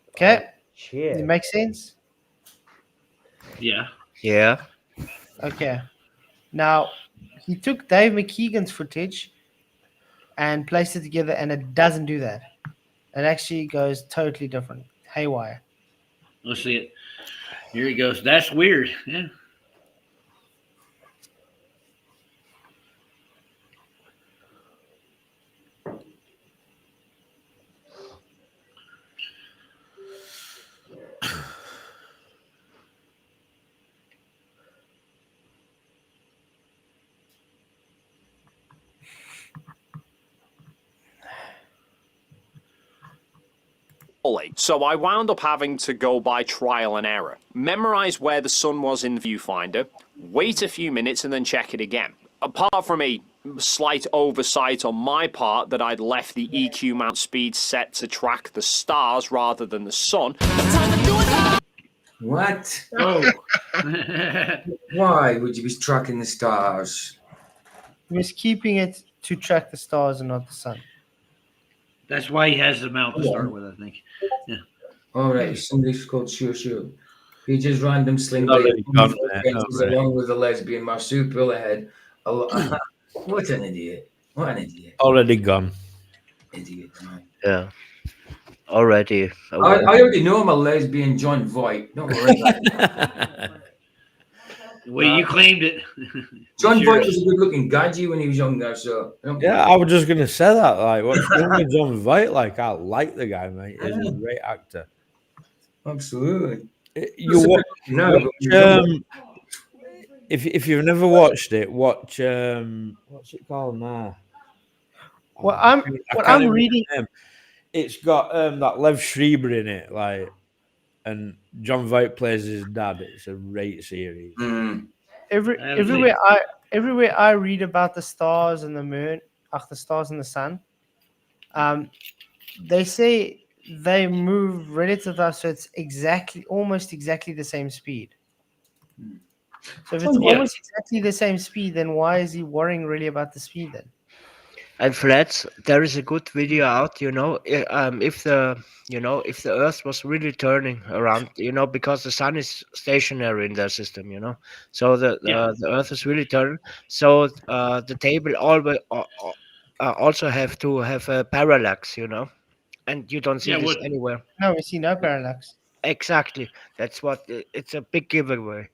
Okay? Does it make sense?
Yeah.
Yeah.
Okay. Now, he took Dave McKeegan's footage and placed it together, and it doesn't do that. It actually goes totally different. Haywire.
Let's see it. Here he goes. That's weird. Yeah.
So I wound up having to go by trial and error. Memorize where the sun was in the viewfinder, wait a few minutes and then check it again. Apart from a slight oversight on my part that I'd left the EQ mount speed set to track the stars rather than the sun.
What?
Oh.
Why would you be tracking the stars?
He was keeping it to track the stars and not the sun.
That's why he has the mount to start with, I think. Yeah.
All right, somebody's called Sure. He just random sling
Already gone,
along with the lesbian marsupial ahead. What an idiot! What an idiot!
Already gone.
Idiot, man.
Yeah. Already.
I already know I'm a lesbian John Voight. Don't worry about it.
Well, you claimed it.
John Voight was a good-looking gadgy when he was younger, so
Yeah, I was just gonna say that. Like, what's wrong with John Voight? Like, I like the guy, mate. He's a great actor.
Absolutely.
You watch, if you've never watched it, watch what's it called now?
Well, I'm reading.
It's got that Lev Schreiber in it, like, and John Voight plays his dad. It's a great series.
Everywhere I read about the stars and the moon, the stars and the sun, they say they move relative to us, so it's almost exactly the same speed. So if it's almost exactly the same speed, then why is he worrying really about the speed then?
And Flats, there is a good video out, if the Earth was really turning around, because the sun is stationary in their system, so the Earth is really turning. So the table always also have to have a parallax, and you don't see this anywhere.
No, we see no parallax.
Exactly. That's what it's a big giveaway.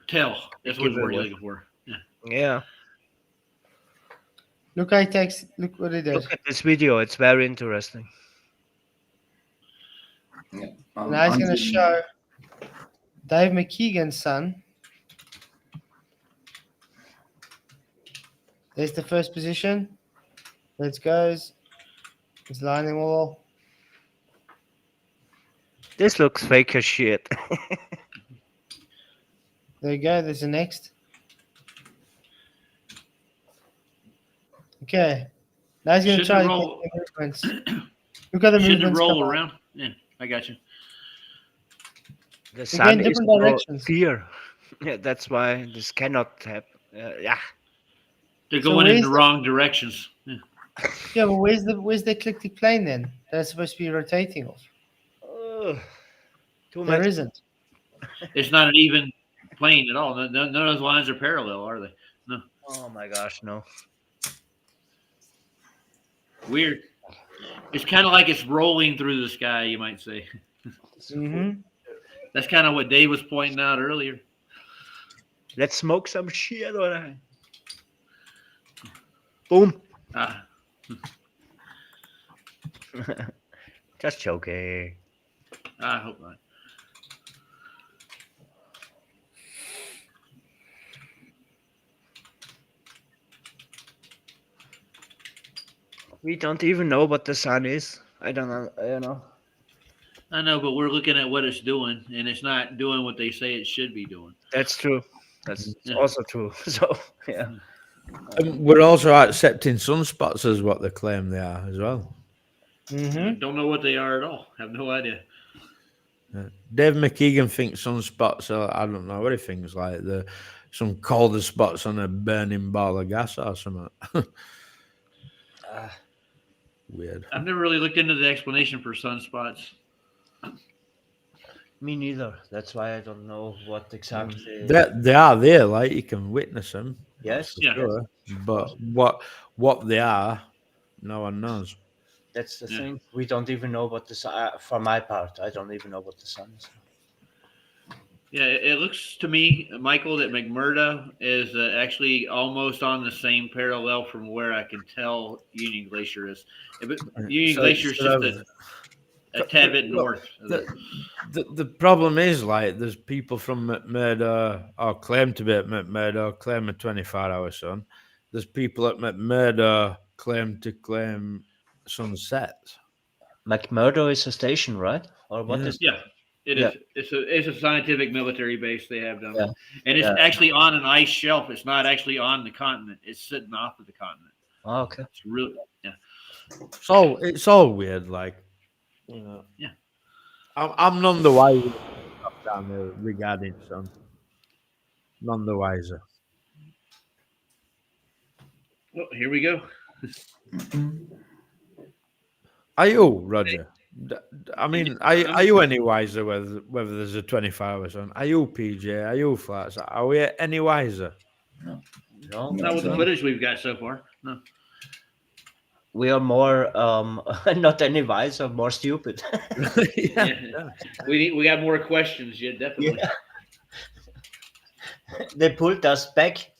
Tell. That's what we're looking for.
Yeah.
Look what it does.
Look at this video. It's very interesting.
Yeah.
Now he's going to show Dave McKeegan's son. There's the first position. There it goes. He's lining them all.
This looks fake as shit.
There you go. There's the next. Okay. Now he's going to try to get the movements. Look at the movements.
Should roll around. Yeah, I got you.
The sun is
different directions.
clear. Yeah, that's why this cannot happen. Yeah.
They're going in the wrong directions.
Yeah, but where's the ecliptic plane then? That's supposed to be rotating off. There isn't.
It's not an even plane at all. None of those lines are parallel, are they? No.
Oh my gosh, no.
Weird. It's kind of like it's rolling through the sky, you might say.
Mm-hmm.
That's kind of what Dave was pointing out earlier.
Let's smoke some shit. Boom.
Ah,
Just joking.
I hope not.
We don't even know what the sun is. I don't know. You know.
I know, but we're looking at what it's doing, and it's not doing what they say it should be doing.
That's true. That's
Yeah.
also true. So yeah.
And we're also accepting sunspots as what they claim they are as well.
Mm-hmm.
Don't know what they are at all. Have no idea.
Dave McKeegan thinks sunspots are, I don't know what he thinks, like some colder spots on a burning ball of gas or something. Weird.
I've never really looked into the explanation for sunspots.
Me neither. That's why I don't know what exactly.
They are there, like you can witness them.
Yes.
Yeah.
Sure. But what they are, no one knows.
That's the
Yeah.
thing. We don't even know what the sun. For my part, I don't even know what the sun is.
Yeah, it looks to me, Michael, that McMurdo is actually almost on the same parallel from where I can tell Union Glacier is. But Union
So
Glacier is
instead
just
of-
a tad bit north. of
The problem is, like, there's people from McMurdo or claim to be at McMurdo, claim a 24-hour sun. There's people at McMurdo claim sunset.
McMurdo is a station, right? Or what
Yeah.
is?
Yeah, it
Yeah.
is. It's a scientific military base they have down there,
Yeah.
and it's
Yeah.
actually on an ice shelf. It's not actually on the continent. It's sitting off of the continent.
Oh, okay.
It's really
It's all weird, like, you know.
Yeah.
I'm none the wiser down there regarding sun. None the wiser.
Well, here we go.
Are you, Roger? I mean, are you any wiser whether there's a 24-hour sun? Are you, PJ? Are you, Flats? Are we any wiser?
No.
Not with the footage we've got so far. No.
We are more not any wiser, more stupid.
Yeah. We got more questions. Yeah, definitely.
Yeah. They pulled us back.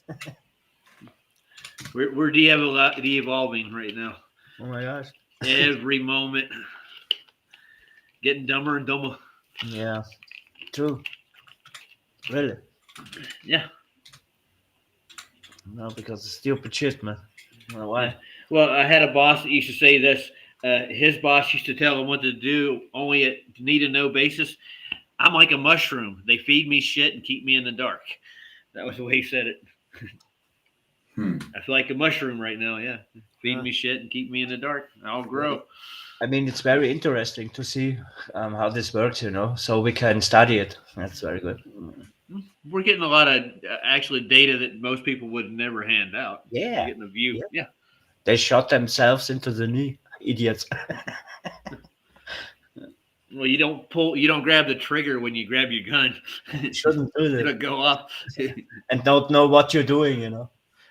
We're de-evolving right now.
Oh my gosh.
Every moment, getting dumber and dumber.
Yeah. True. Really?
Yeah.
No, because of stupid shit, man. I don't know why.
Well, I had a boss that used to say this. His boss used to tell him what to do only at need to know basis. I'm like a mushroom. They feed me shit and keep me in the dark. That was the way he said it. I feel like a mushroom right now. Yeah, feed me shit and keep me in the dark. I'll grow.
I mean, it's very interesting to see how this works, you know, so we can study it. That's very good.
We're getting a lot of actually data that most people would never hand out.
Yeah.
We're getting a view. Yeah.
They shot themselves into the knee, idiots.
Well, you don't grab the trigger when you grab your gun.
Shouldn't do that.
It'll go off.
And don't know what you're doing, you know.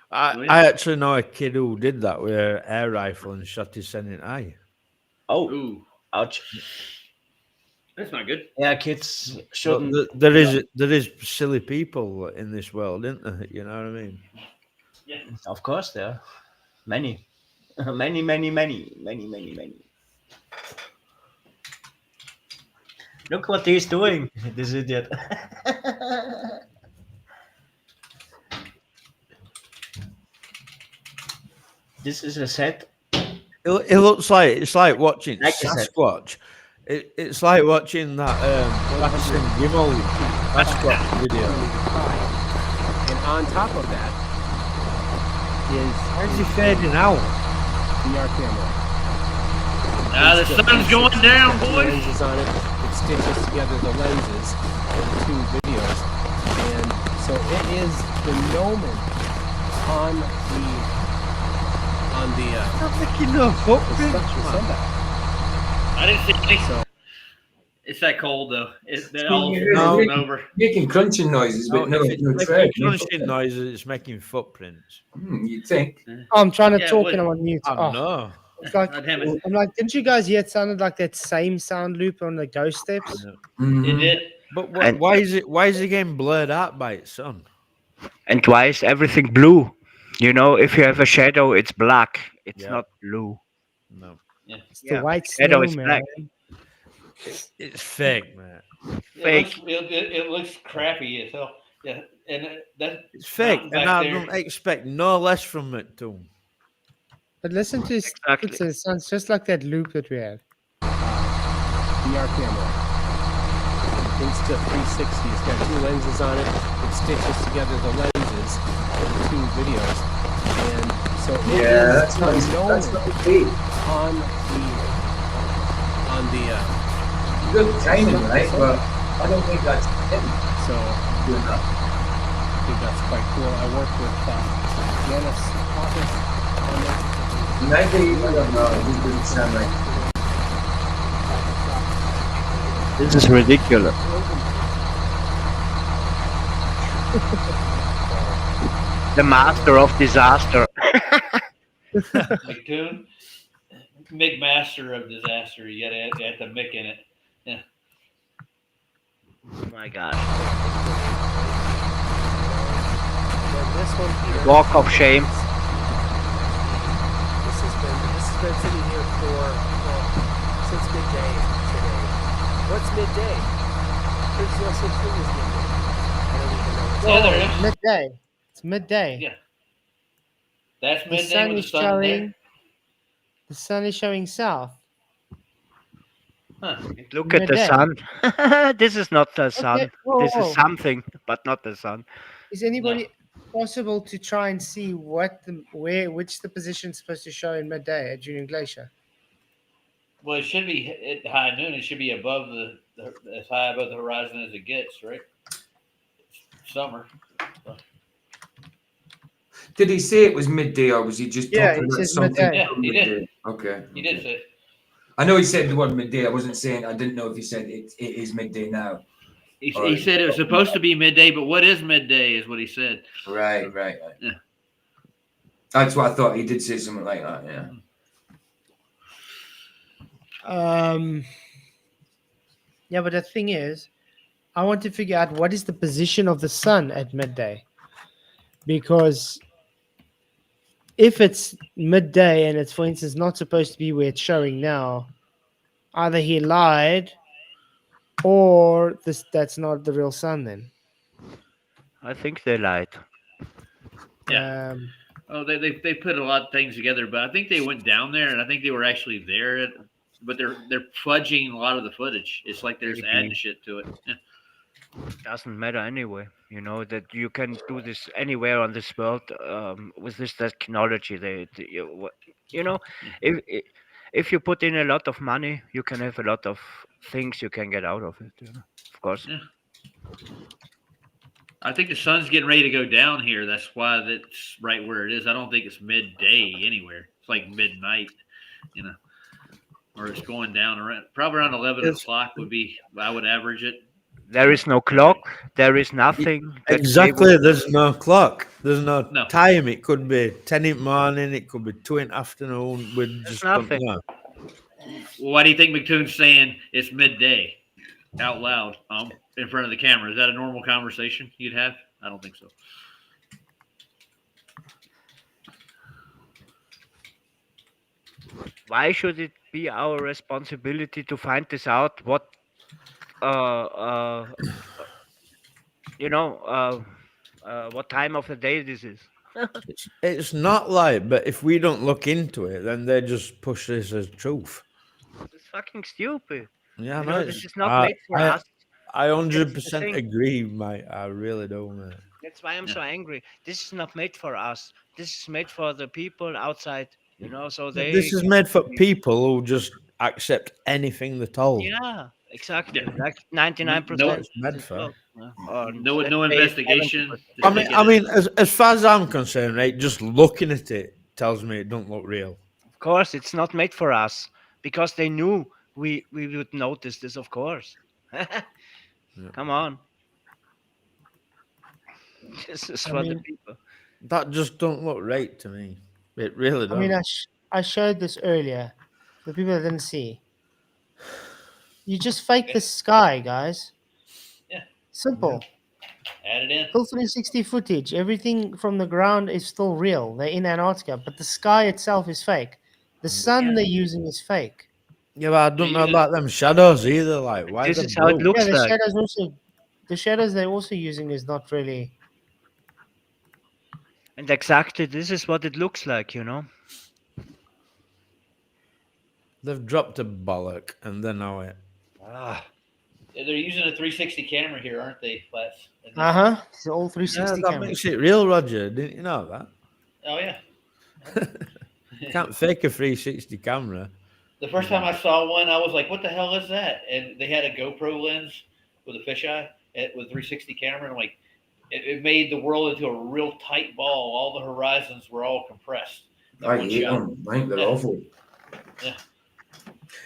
I actually know a kid who did that with an air rifle and shot his sending eye.
Oh,
Ooh,
ouch.
that's not good.
Yeah, kids shouldn't.
There is silly people in this world, isn't there? You know what I mean?
Yeah.
Of course, there are many. many. Look what he's doing, this idiot. This is a set.
It looks like it's like watching
Like I said.
Sasquatch. It's like watching that Patterson Gimel Sasquatch video.
And on top of that is
Where's he fading out?
VR camera.
The sun's going down, boys.
Lenses on it. It stitches together the lenses of the two videos, and so it is the gnomon on the
I'm making no footprint.
structure sundial.
I didn't see any.
So
It's that cold though. They're all
No.
frozen over.
Making crunching noises, but no,
If it's
no
making
tread.
crunching noises, it's making footprints.
You'd think.
Oh, I'm trying to
Yeah,
talk
what-
and I'm on mute.
I
Oh,
know.
it's like,
God damn it.
I'm like, didn't you guys hear it sounded like that same sound loop on the ghost steps?
It
Mhm.
did.
But
And-
why is it getting blurred out by its son?
And why is everything blue? You know, if you have a shadow, it's black. It's
Yeah.
not blue.
No,
It's the white
Shadow
snow,
is black.
man.
it's fake, man.
Fake.
It looks crappy as hell. Yeah, and that
It's fake,
mountain
and
back
I
there.
don't expect no less from it too.
But listen to his
Exactly.
snippets, and it sounds just like that loop that we have.
VR camera. Insta 360. It's got two lenses on it. It stitches together the lenses in the two videos. And so it is
that's not big.
on the
Good timing, right? But I don't think that's him.
so
Good enough.
I think that's quite cool. I work with Janice Office on this.
Maybe, I don't know. It doesn't sound like.
This is ridiculous. The master of disaster.
McToon, McMaster of disaster. You gotta add the Mick in it. Yeah.
Oh my God.
And this one here.
Walk of shame.
This has been sitting here for since midday today. What's midday? There's no such thing as midday. I don't even know.
Yeah, there is.
Midday. It's midday.
Yeah. That's
The
midday
sun
with
is
the sun
showing.
there.
The sun is showing south.
Huh.
Look at the
Midday.
sun. This is not the sun.
Okay. Whoa,
This
whoa.
is something, but not the sun.
Is anybody possible to try and see which the position is supposed to show in midday at Junior Glacier?
Well, it should be at high noon. It should be above the as high above the horizon as it gets, right? Summer.
Did he say it was midday, or was he just
Yeah,
talking
he
about
says
something?
midday.
Yeah, he did.
Midday? Okay.
He did say.
I know he said the word midday. I wasn't saying. I didn't know if he said it is midday now.
He
Alright.
said it was supposed to be midday, but what is midday is what he said.
Right.
Yeah.
That's what I thought. He did say something like that. Yeah.
Yeah, but the thing is, I want to figure out what is the position of the sun at midday. Because if it's midday and it's, for instance, not supposed to be where it's showing now, either he lied or that's not the real sun then.
I think they lied.
Yeah. Oh, they put a lot of things together, but I think they went down there, and I think they were actually there. But they're fudging a lot of the footage. It's like there's adding shit to it. Yeah.
Doesn't matter anyway. You know that you can do this anywhere on this world with this technology. You know, if you put in a lot of money, you can have a lot of things you can get out of it. You know? Of course.
Yeah. I think the sun's getting ready to go down here. That's why that's right where it is. I don't think it's midday anywhere. It's like midnight, you know, or it's going down around probably around 11 o'clock would be. I would average it.
There is no clock. There is nothing.
Exactly. There's no clock. There's no
No.
time. It could be 10 in the morning. It could be 2 in the afternoon. We just don't
nothing.
know.
Well, why do you think McToon's saying it's midday out loud in front of the camera? Is that a normal conversation you'd have? I don't think so.
Why should it be our responsibility to find this out? What what time of the day this is?
It's not like, but if we don't look into it, then they just push this as truth.
It's fucking stupid.
Yeah,
You
no,
know, this is not made for us.
I
That's the
100%
thing.
agree, mate. I really do, man.
That's why I'm so angry. This is not made for us. This is made for the people outside. You know, so they.
This is made for people who just accept anything they're told.
Yeah, exactly.
Yeah.
Like 99%.
No, it's made for.
No investigation.
I mean, as far as I'm concerned, right, just looking at it tells me it don't look real.
Of course, it's not made for us because they knew we would notice this. Of course. Come on. This is for the people.
That just don't look right to me. It really
I
don't.
mean, I showed this earlier. The people that didn't see. You just fake the sky, guys.
Yeah.
Simple.
Add it in.
Full 360 footage. Everything from the ground is still real. They're in Antarctica, but the sky itself is fake. The sun they're using is fake.
Yeah, but I don't know about them shadows either. Like, why
This
the
is how it
blue?
looks
Yeah, the
like.
shadows also. The shadows they're also using is not really.
And exactly this is what it looks like, you know.
They've dropped a bollock and then now it.
Ah.
They're using a 360 camera here, aren't they, Flats?
It's all
Yeah,
360
that
cameras.
makes it real, Roger. Didn't you know that?
Oh yeah.
Can't fake a 360 camera.
The first time I saw one, I was like, "What the hell is that?" And they had a GoPro lens with a fisheye with 360 camera, and I'm like, it made the world into a real tight ball. All the horizons were all compressed.
I hate them. I think they're
Yeah.
awful.
Yeah.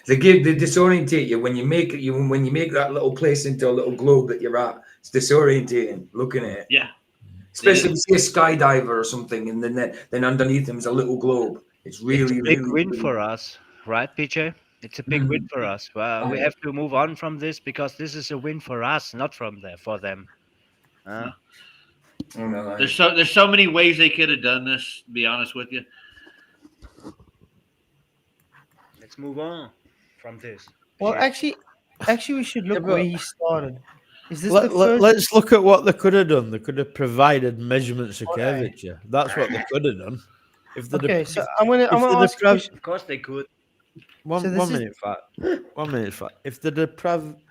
They disorientate you when you make that little place into a little globe that you're at. It's disorientating looking at it.
Yeah.
Especially if you see a skydiver or something, and then underneath him is a little globe. It's really,
It's a big
really
win
pretty.
for us, right, PJ? It's a big win for us. Well, we have to move on from this because this is a win for us, not for them.
There's so many ways they could have done this. To be honest with you.
Let's move on from this.
Well, actually, we should look where he started. Is this
Let's look at what they could have done. They could have provided measurements of curvature. That's what they could have done. If
Okay, so I'm gonna ask you.
Of course they could.
One minute, Fat. If they'd have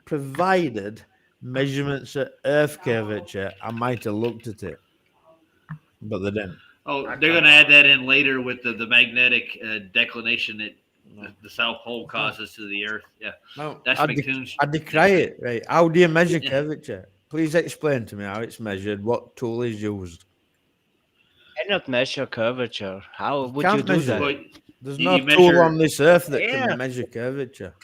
provided measurements of Earth curvature, I might have looked at it, but they didn't.
Oh, they're going to add that in later with the magnetic declination that the South Pole causes to the Earth. Yeah,
No,
that's McToon's.
I decry it. Right? How do you measure curvature? Please explain to me how it's measured. What tool is used?
Cannot measure curvature. How would
Can't
you do
measure
that?
it. There's no tool on this Earth that can measure curvature.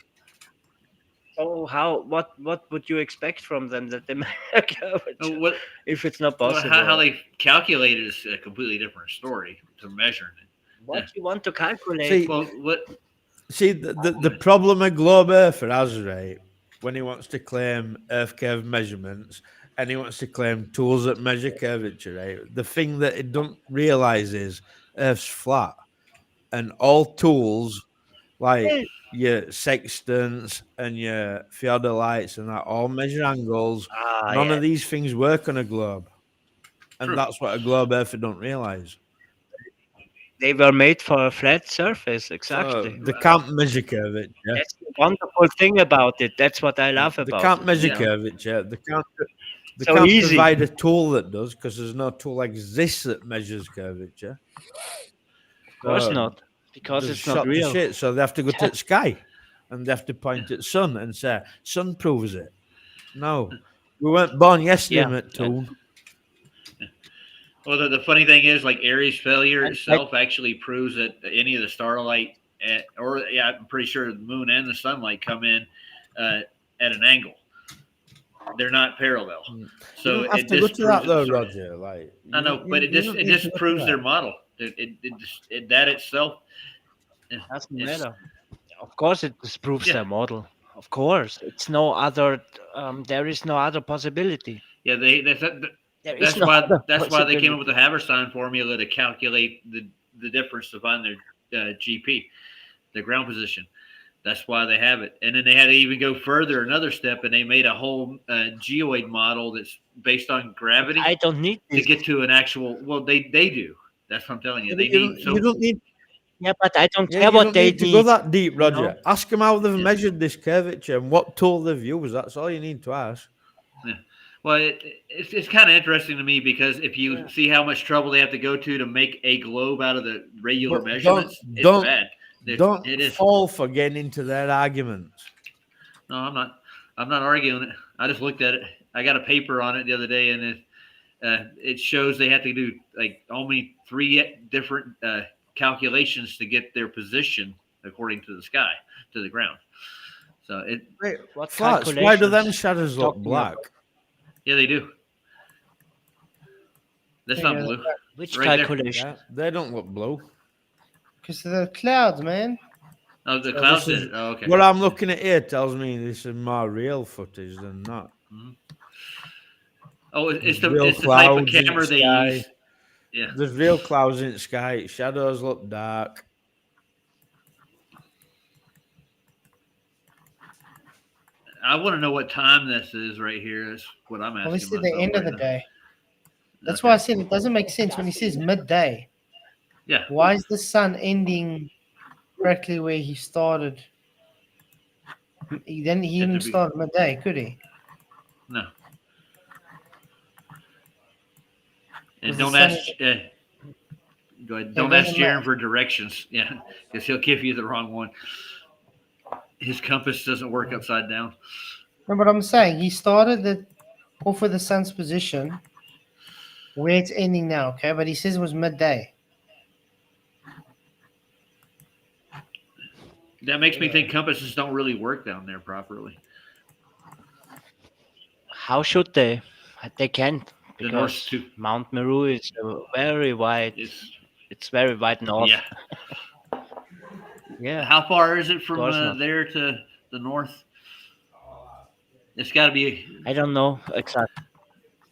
So what would you expect from them that they measure curvature? If it's not possible?
How they calculate it is a completely different story to measuring it.
What you want to calculate?
See, the problem a globe earther has, right, when he wants to claim Earth curve measurements and he wants to claim tools that measure curvature, right? The thing that he don't realize is Earth's flat, and all tools like your sextants and your theodolites and that all measure angles. None of these things work on a globe, and that's what a globe earther don't realize.
They were made for a flat surface, exactly.
They can't measure curvature.
That's the wonderful thing about it. That's what I love about it.
They can't measure curvature. They can't
easy.
provide a tool that does, because there's no tool exists that measures curvature.
Of course not, because it's not real.
Shit, so they have to go to the sky and they have to point at sun and say, sun proves it. No, we weren't born yesterday, McToon.
Well, the funny thing is, like, Aries failure itself actually proves that any of the starlight, I'm pretty sure the moon and the sunlight come in at an angle. They're not parallel. So
you don't have to go to that though, Roger. Like,
I know, but it just proves their model. That itself
doesn't matter. Of course, it disproves their model. Of course, it's no other. There is no other possibility.
Yeah, that's why they came up with the Haberstein formula to calculate the difference to find their GP, their ground position. That's why they have it. And then they had to even go further, another step, and they made a whole geoid model that's based on gravity.
I don't need
to get to an actual. Well, they do. That's what I'm telling you. You
don't need.
Yeah, but I don't care what they
need to go that deep, Roger. Ask them how they've measured this curvature and what tool they've used. That's all you need to ask.
Yeah. Well, it's kind of interesting to me because if you see how much trouble they have to go to make a globe out of the regular measurements, it's bad.
Don't fall for getting into their arguments.
No, I'm not. I'm not arguing it. I just looked at it. I got a paper on it the other day, and it shows they have to do like only 3 different calculations to get their position according to the sky, to the ground. So
why do them shadows look black?
Yeah, they do. That's not blue.
Which calculation?
Yeah, they don't look blue.
Because of the clouds, man.
Oh, the clouds did it. Oh, okay.
What I'm looking at here tells me this is more real footage than not.
Mm-hmm. Oh, it's
real
the type of
clouds in
camera
the
they
sky.
use. Yeah.
There's real clouds in the sky. Shadows look dark.
I want to know what time this is right here. That's what I'm asking
Obviously,
myself
the end of
right
the
now.
day. That's
Okay.
why I said it doesn't make sense when he says midday.
Yeah.
Why is the sun ending correctly where he started? He didn't start at midday, could he?
No. And
Because the
don't
sun
ask.
is-
Go ahead.
It
Don't ask
doesn't
Jaron
matter.
for directions. Yeah, because he'll give you the wrong one. His compass doesn't work upside down.
No, but I'm saying he started off with the sun's position where it's ending now, okay? But he says it was midday.
That makes me think compasses don't really work down there properly.
How should they? They can't,
The North
because
too.
Mount Meru is very wide. It's very wide north.
Yeah.
Yeah.
How far is it
Of course
from
not.
there to the north? It's got to be.
I don't know exactly,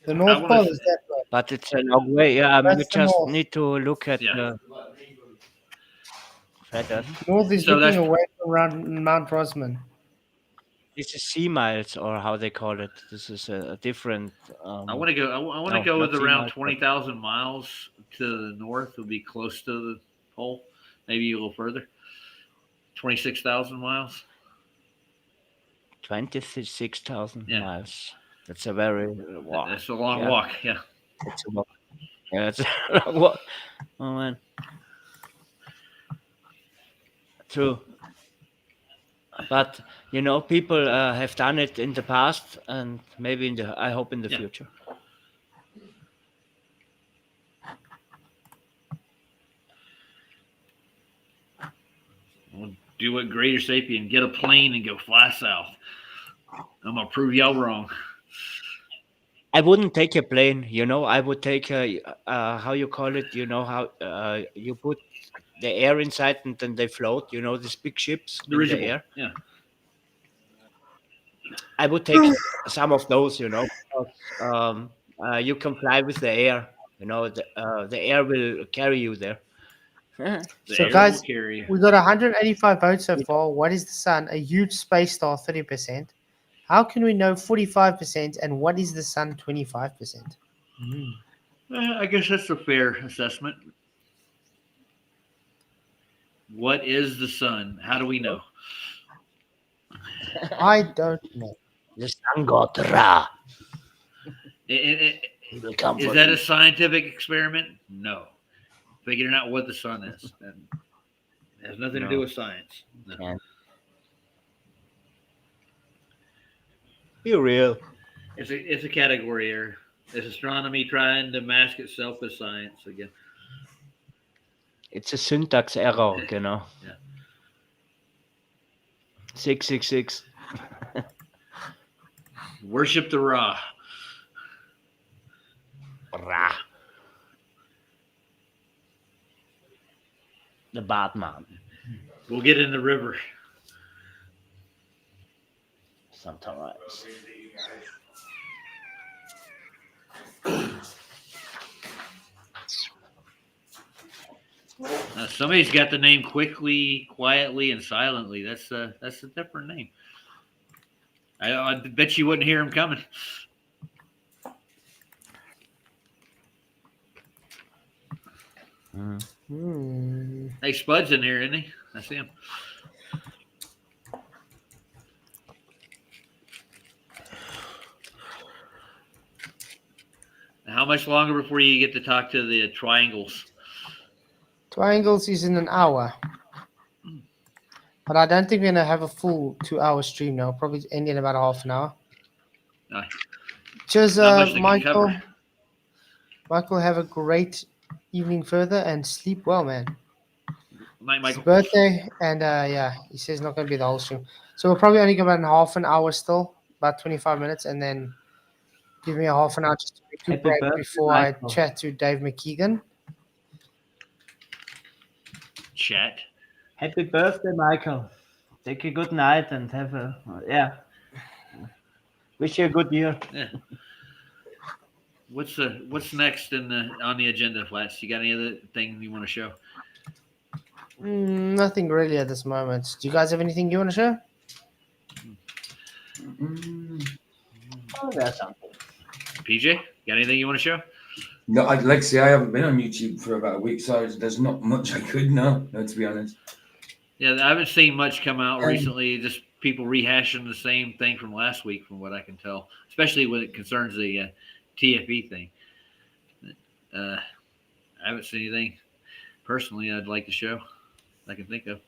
The North
wanna
Pole
s-
is that way.
but it's a long way. Yeah, we
That's the
just
north.
need to look at
Yeah.
Flat Earth.
North is
So
looking
that's-
away from around Mount Rosman.
This is sea miles, or how they call it. This is a different.
I want to go. I want to
no,
go
not
with
sea
around
miles, but
20,000 miles to the north. Would be close to the pole. Maybe a little further. 26,000 miles.
26,000
Yeah.
miles. That's a very walk.
That's a long
Yeah.
walk. Yeah.
It's a walk. Yeah, it's a long walk. Oh man. True. But people have done it in the past, and maybe I hope in the
Yeah.
future.
We'll do what Greater Sapien, get a plane and go fly south. I'm gonna prove y'all wrong.
I wouldn't take a plane, I would take a how you call it, how you put the air inside and then they float, these big ships in the
Dirigible.
air.
Yeah.
I would take some of those, because you can fly with the air. The air will carry you there.
The
So
air
guys,
will carry you.
we got 185 votes so far. What is the sun? A huge space star, 30%. How can we know 45%? And what is the sun, 25%?
I guess that's a fair assessment. What is the sun? How do we know?
I don't know.
The sun god Ra.
Is
He will come for
that
you.
a scientific experiment? No. Figuring out what the sun is. That has nothing to do
No.
with science. No.
And be real.
It's a category error. It's astronomy trying to mask itself as science again.
It's a syntax error,
Yeah.
666.
Worship the Ra.
Ra. The Batman.
We'll get in the river.
Sometimes.
Somebody's got the name Quickly, Quietly, and Silently. That's a different name. I bet you wouldn't hear him coming. Hey, Spud's in here, isn't he? I see him. How much longer before you get to talk to the triangles?
Triangles is in an hour. But I don't think we're going to have a full 2-hour stream now. Probably end in about half an hour.
Nice.
Cheers,
Not much they can
Michael.
cover.
Michael, have a great evening further and sleep well, man.
Night,
It's his
Michael.
birthday, and he says not going to be the whole stream. So we'll probably only go about half an hour still, about 25 minutes, and then give me a half an hour just to recuperate
birthday,
before
Michael.
I chat to Dave McKeegan.
Chat.
Happy birthday, Michael. Take a good night and have wish you a good year.
Yeah. what's next on the agenda, Flats? You got any other thing you want to show?
Nothing really at this moment. Do you guys have anything you want to show?
Oh, there's something.
PJ, got anything you want to show?
No, I'd like to say I haven't been on YouTube for about a week, so there's not much I could know, to be honest.
Yeah, I haven't seen much come out recently. Just people rehashing the same thing from last week, from what I can tell, especially when it concerns the TFE thing. I haven't seen anything personally I'd like to show I can think of.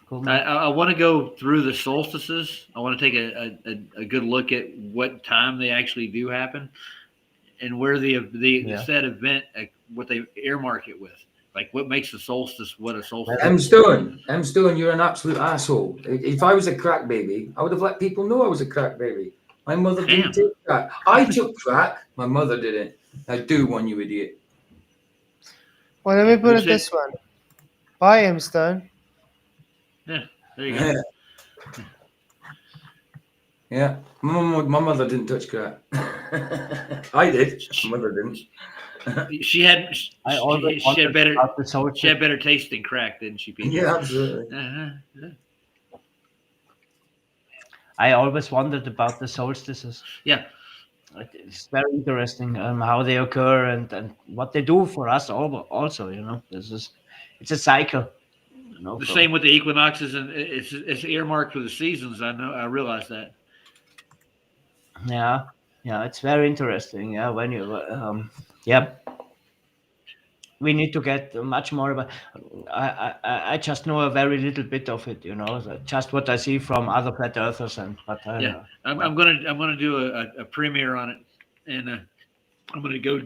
Cool.
I want to go through the solstices. I want to take a good look at what time they actually do happen and where the said event, what they earmark it with. Like what makes the solstice what a solstice
M Stone, you're an absolute asshole. If I was a crack baby, I would have let people know I was a crack baby. My mother didn't take crack. I took crack. My mother didn't. I do one, you idiot.
Well, let me put it this one. Bye, M Stone.
Yeah, there you go.
Yeah, my mother didn't touch crack. I did. My mother didn't.
She had better taste than crack, didn't she, Peter?
Yeah, absolutely.
I always wondered about the solstices.
Yeah.
It's very interesting how they occur and what they do for us also, you know. It's a cycle. You know,
the same with the equinoxes, and it's earmarked for the seasons. I realize that.
Yeah, it's very interesting. Yeah, when you we need to get much more about. I just know a very little bit of it, you know, just what I see from other flat earthers I'm
gonna do a premiere on it, and I'm gonna go.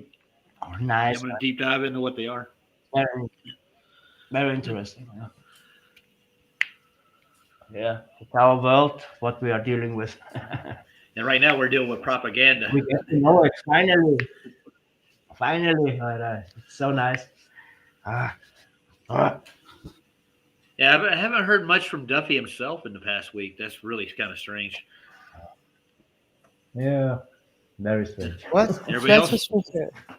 Oh, nice.
I'm gonna deep dive into what they are.
Very, very interesting. Yeah, it's our world, what we are dealing with.
And right now we're dealing with propaganda.
We get to know it finally. It's so nice.
Yeah, I haven't heard much from Duffy himself in the past week. That's really kind of strange.
Yeah, very strange.
What?
Everybody
That's
else?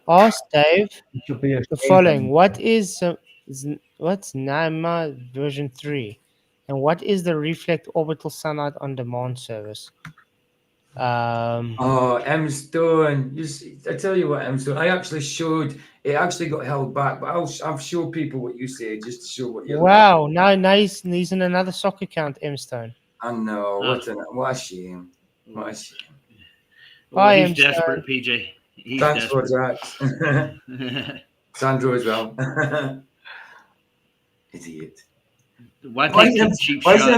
Ask Dave
It should be
the following. What's NAMA version 3? And what is the Reflect Orbital Sunlight on Demand service?
M Stone. I tell you what, M Stone. I actually showed. It actually got held back, but I'll show people what you say just to show what you.
Wow! Now he's in another sock account, M Stone.
I know. What a shame. What a shame.
Well, he's desperate, PJ. He's
Thanks
desperate.
for that. Sandro as well. Idiot.
Why is
M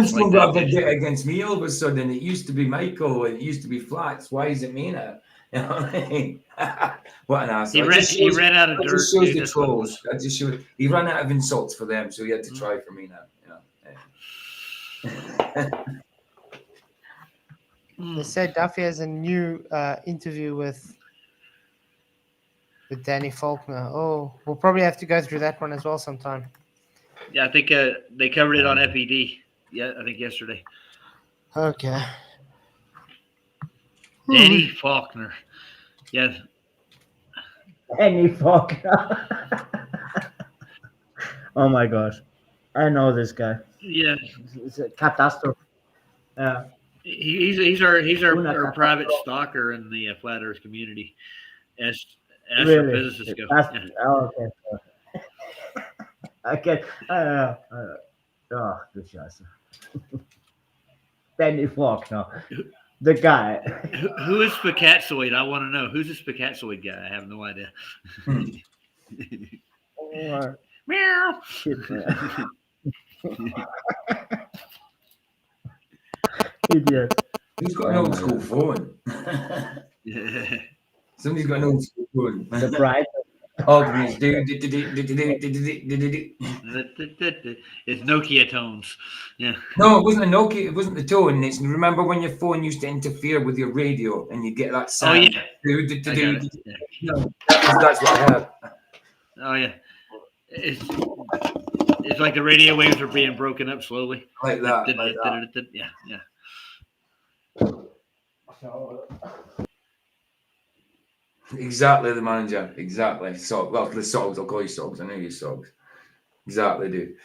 Stone got a vendetta against me all of a sudden? It used to be Michael. It used to be Flats. Why is it me now? You know what I mean? What an ass!
He ran out of dirt.
Just shows the trolls. I just showed he ran out of insults for them, so he had to try for me now. You know.
They say Duffy has a new interview with Danny Faulkner. Oh, we'll probably have to go through that one as well sometime.
Yeah, I think they covered it on FED. Yeah, I think yesterday.
Okay.
Danny Faulkner. Yes.
Danny Faulkner. Oh my gosh, I know this guy.
Yeah,
it's a catastrophe. Yeah.
He's our private stalker in the flat Earth community, as
really?
astrophysicists go.
Yeah. Oh, okay. Okay. Du Scheiße. Danny Faulkner. The guy.
Who is Flatzoid? I want to know. Who's this Flatzoid guy? I have no idea. Meow.
Idiot.
Who's got an old school phone? Somebody's got an old school phone.
The bright.
It's Nokia tones. Yeah.
No, it wasn't a Nokia. It wasn't the tone. It's remember when your phone used to interfere with your radio and you get that sound.
Oh yeah.
No, that's what I have.
Oh yeah. It's like the radio waves are being broken up slowly.
Like that.
Yeah.
Exactly, the manager. Exactly. So, well, the Sogs. I'll call you Sogs. I know you Sogs. Exactly, dude.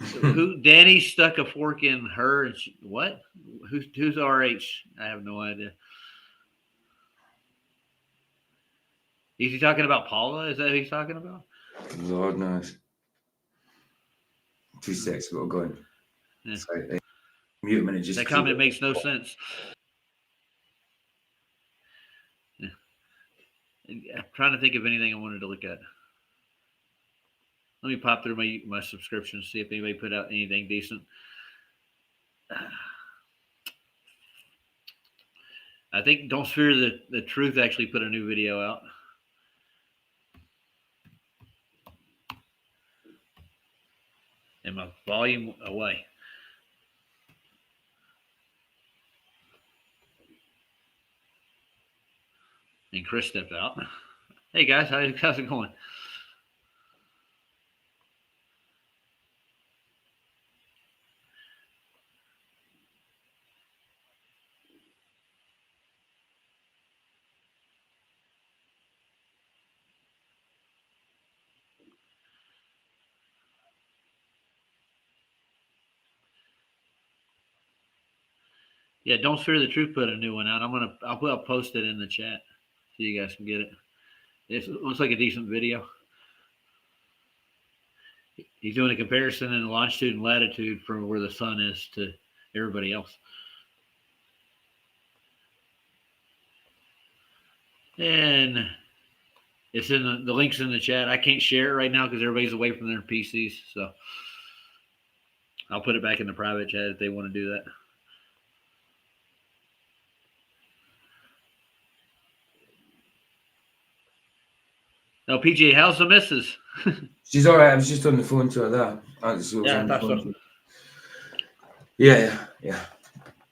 So who? Danny stuck a fork in her, and what? Who's RH? I have no idea. Is he talking about Paula? Is that who he's talking about?
Lord knows. 2 seconds. We'll go in.
Yeah.
Sorry, mute a minute. Just
That comment makes no sense. Yeah. I'm trying to think of anything I wanted to look at. Let me pop through my subscriptions, see if anybody put out anything decent. I think Don't Fear the Truth actually put a new video out. And my volume away. And Chris stepped out. Hey guys, how's it going? Yeah, Don't Fear the Truth put a new one out. I'll post it in the chat so you guys can get it. It looks like a decent video. He's doing a comparison in longitude and latitude from where the sun is to everybody else. And it's in the link's in the chat. I can't share it right now because everybody's away from their PCs. So I'll put it back in the private chat if they want to do that. No, PJ, how's the missus?
She's all right. I was just on the phone to her there.
I thought so.
Yeah.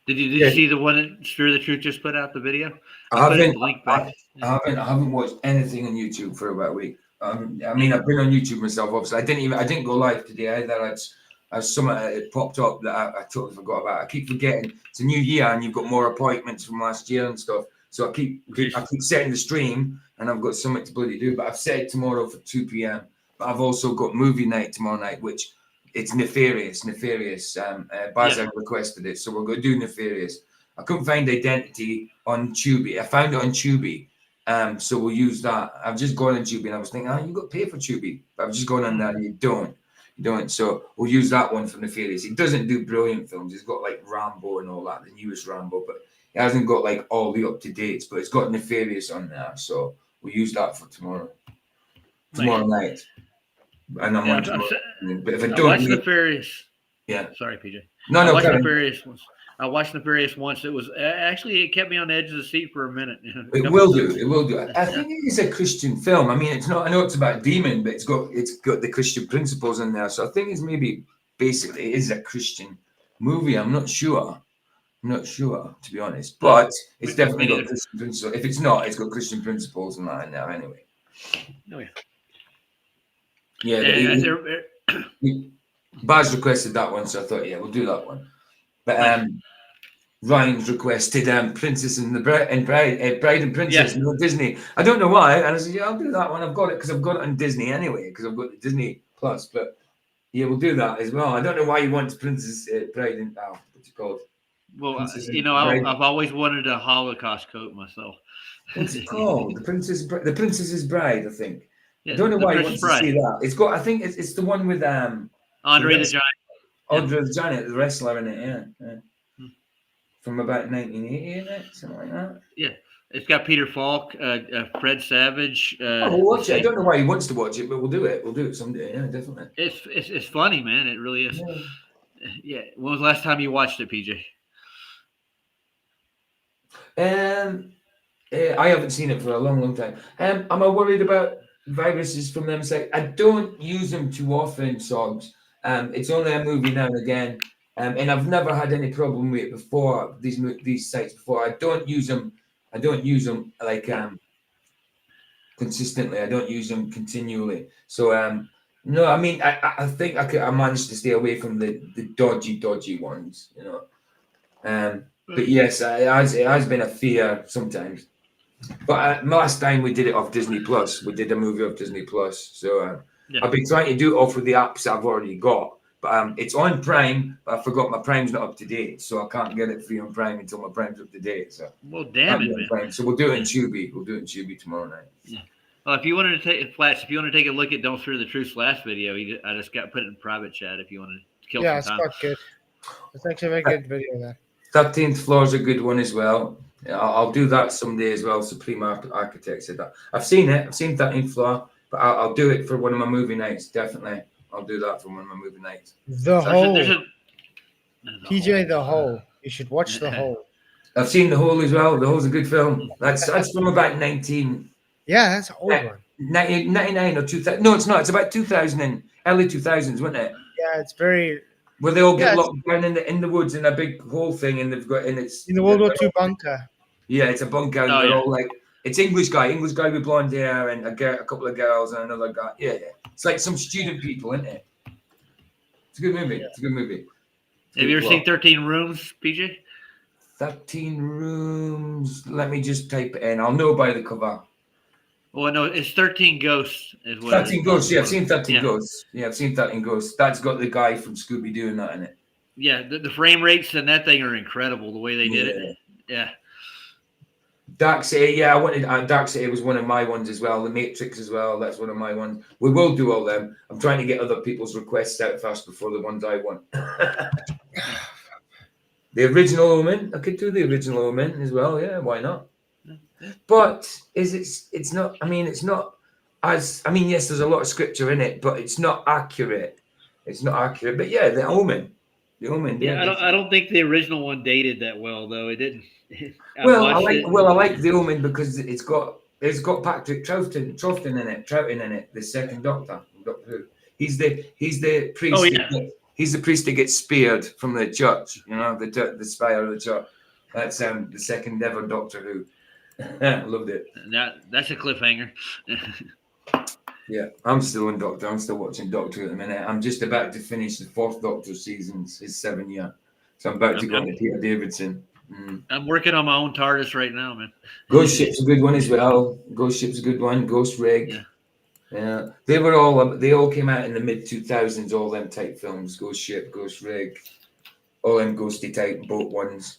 Did you see the one that Fear the Truth just put out the video?
I
put the link back.
I haven't watched anything on YouTube for about a week. I mean, I've been on YouTube myself. Obviously, I didn't go live today either. Something it popped up that I totally forgot about. I keep forgetting it's a new year and you've got more appointments from last year and stuff. So I keep setting the stream and I've got something to bloody do. But I've set it tomorrow for 2 p.m. But I've also got movie night tomorrow night, which it's Nefarious. Bazza requested it, so we're going to do Nefarious. I couldn't find Identity on Tubi. I found it on Tubi, so we'll use that. I've just gone on Tubi and I was thinking, you got to pay for Tubi. But I've just gone on there and you don't. So we'll use that one for Nefarious. He doesn't do brilliant films. He's got like Rambo and all that, the newest Rambo, but he hasn't got like all the up-to-dates, but it's got Nefarious on there. So we'll use that for tomorrow night. And I'm on tomorrow. But if I don't
watch Nefarious.
Yeah.
Sorry, PJ.
No,
Nefarious once. I watched Nefarious once. It was actually, it kept me on the edge of the seat for a minute.
It will do. I think it is a Christian film. I mean, it's not. I know it's about a demon, but it's got the Christian principles in there. So I think it's maybe basically it is a Christian movie. I'm not sure, to be honest. But it's definitely got Christian principles. If it's not, it's got Christian principles in that in there anyway.
Oh yeah.
Yeah. Baz requested that one, so I thought, we'll do that one. But Ryan's requested Princess and the Bride and Princess, no Disney. I don't know why, and I said, I'll do that one. I've got it because I've got it on Disney anyway, because I've got the Disney Plus. But we'll do that as well. I don't know why you want Princess Bride and what's it called?
Well, I've always wanted a Holocaust coat myself.
What's it called? The Princess's Bride, I think. I don't know why you want to see that. It's got. I think it's the one with
Andre the Giant.
Andre the Giant, the wrestler in it. Yeah. From about 1980, isn't it? Something like that.
Yeah, it's got Peter Falk, Fred Savage.
We'll watch it. I don't know why he wants to watch it, but we'll do it. We'll do it someday. Yeah, definitely.
It's funny, man. It really is. Yeah. When was the last time you watched it, PJ?
I haven't seen it for a long time. Am I worried about viruses from them? I don't use them too often, Sogs. It's only a movie now and again, and I've never had any problem with it before. These sites before. I don't use them like consistently. I don't use them continually. So no, I mean I think I managed to stay away from the dodgy ones, But yes, it has been a fear sometimes. But last time we did it off Disney Plus. We did a movie off Disney Plus. So
Yeah.
I've been trying to do it off with the apps I've already got. But it's on Prime, but I forgot my Prime's not up to date, so I can't get it free on Prime until my Prime's up to date. So
Well, damn it, man.
Prime. So we'll do it in Tubi. We'll do it in Tubi tomorrow night.
Yeah. Well, if you wanted to take Flats, if you want to take a look at "Don't Fear the Truth's" last video, I just got put it in private chat. If you want to kill
Yeah, it's
some time.
quite good. It's actually a very good video there.
13th Floor is a good one as well. Yeah, I'll do that someday as well. Supreme Architect said that. I've seen it. I've seen 13th Floor, but I'll do it for one of my movie nights. Definitely, I'll do that for one of my movie nights.
The Hole.
There's
PJ, The Hole. You should watch The Hole.
I've seen The Hole as well. The Hole's a good film. That's from about 19.
Yeah, that's an old one.
1999 or 2000. No, it's not. It's about 2000 and early 2000s, wasn't it?
Yeah, it's very.
Where they all get locked down in the woods in a big hole thing, and they've got it's
in the World War II bunker.
Yeah, it's a bunker. And they're all like, it's English guy with blonde hair, and a couple of girls, and another guy. Yeah. It's like some student people, isn't it? It's a good movie. It's a good movie.
Have you ever seen 13 Rooms, PJ?
13 Rooms. Let me just type it in. I'll know by the cover.
Well, no, it's 13 Ghosts. Is what
13 Ghosts. Yeah, I've seen 13 Ghosts. Yeah, I've seen 13 Ghosts. That's got the guy from Scooby Doo and that in it.
Yeah, the frame rates in that thing are incredible. The way they did it. Yeah.
Dark City. Yeah, I wanted. Dark City was one of my ones as well. The Matrix as well. That's one of my ones. We will do all them. I'm trying to get other people's requests out first before the ones I want. The Original Omen. I could do the Original Omen as well. Yeah, why not? But it's not. I mean, it's not as. I mean, yes, there's a lot of scripture in it, but it's not accurate. It's not accurate. But yeah, the Omen. The Omen.
Yeah, I don't think the original one dated that well, though. It didn't.
I like the Omen because it's got Patrick Troughton in it. The second Doctor Who. He's the priest.
Oh, yeah.
He's the priest that gets speared from the church. You know, the spire of the church. That's the second ever Doctor Who. I loved it.
That's a cliffhanger.
Yeah, I'm still in Doctor. I'm still watching Doctor Who at the minute. I'm just about to finish the 4th Doctor season's his 7 year. So I'm about to go into Peter Davidson.
I'm working on my own TARDIS right now, man.
Ghost Ship's a good one as well. Ghost Ship's a good one. Ghost Rig. Yeah. They all came out in the mid 2000s. All them type films. Ghost Ship, Ghost Rig, all them ghosty type boat ones.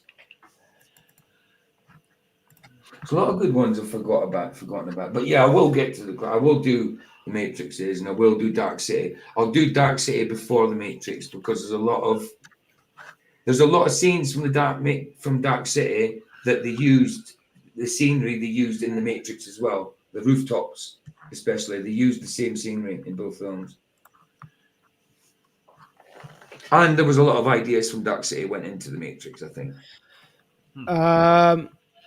There's a lot of good ones I've forgotten about. But yeah, I will get to I will do the Matrixes and I will do Dark City. I'll do Dark City before the Matrix because there's a lot of scenes from Dark City that they used, the scenery they used in the Matrix as well. The rooftops, especially, they used the same scenery in both films. And there was a lot of ideas from Dark City went into the Matrix, I think.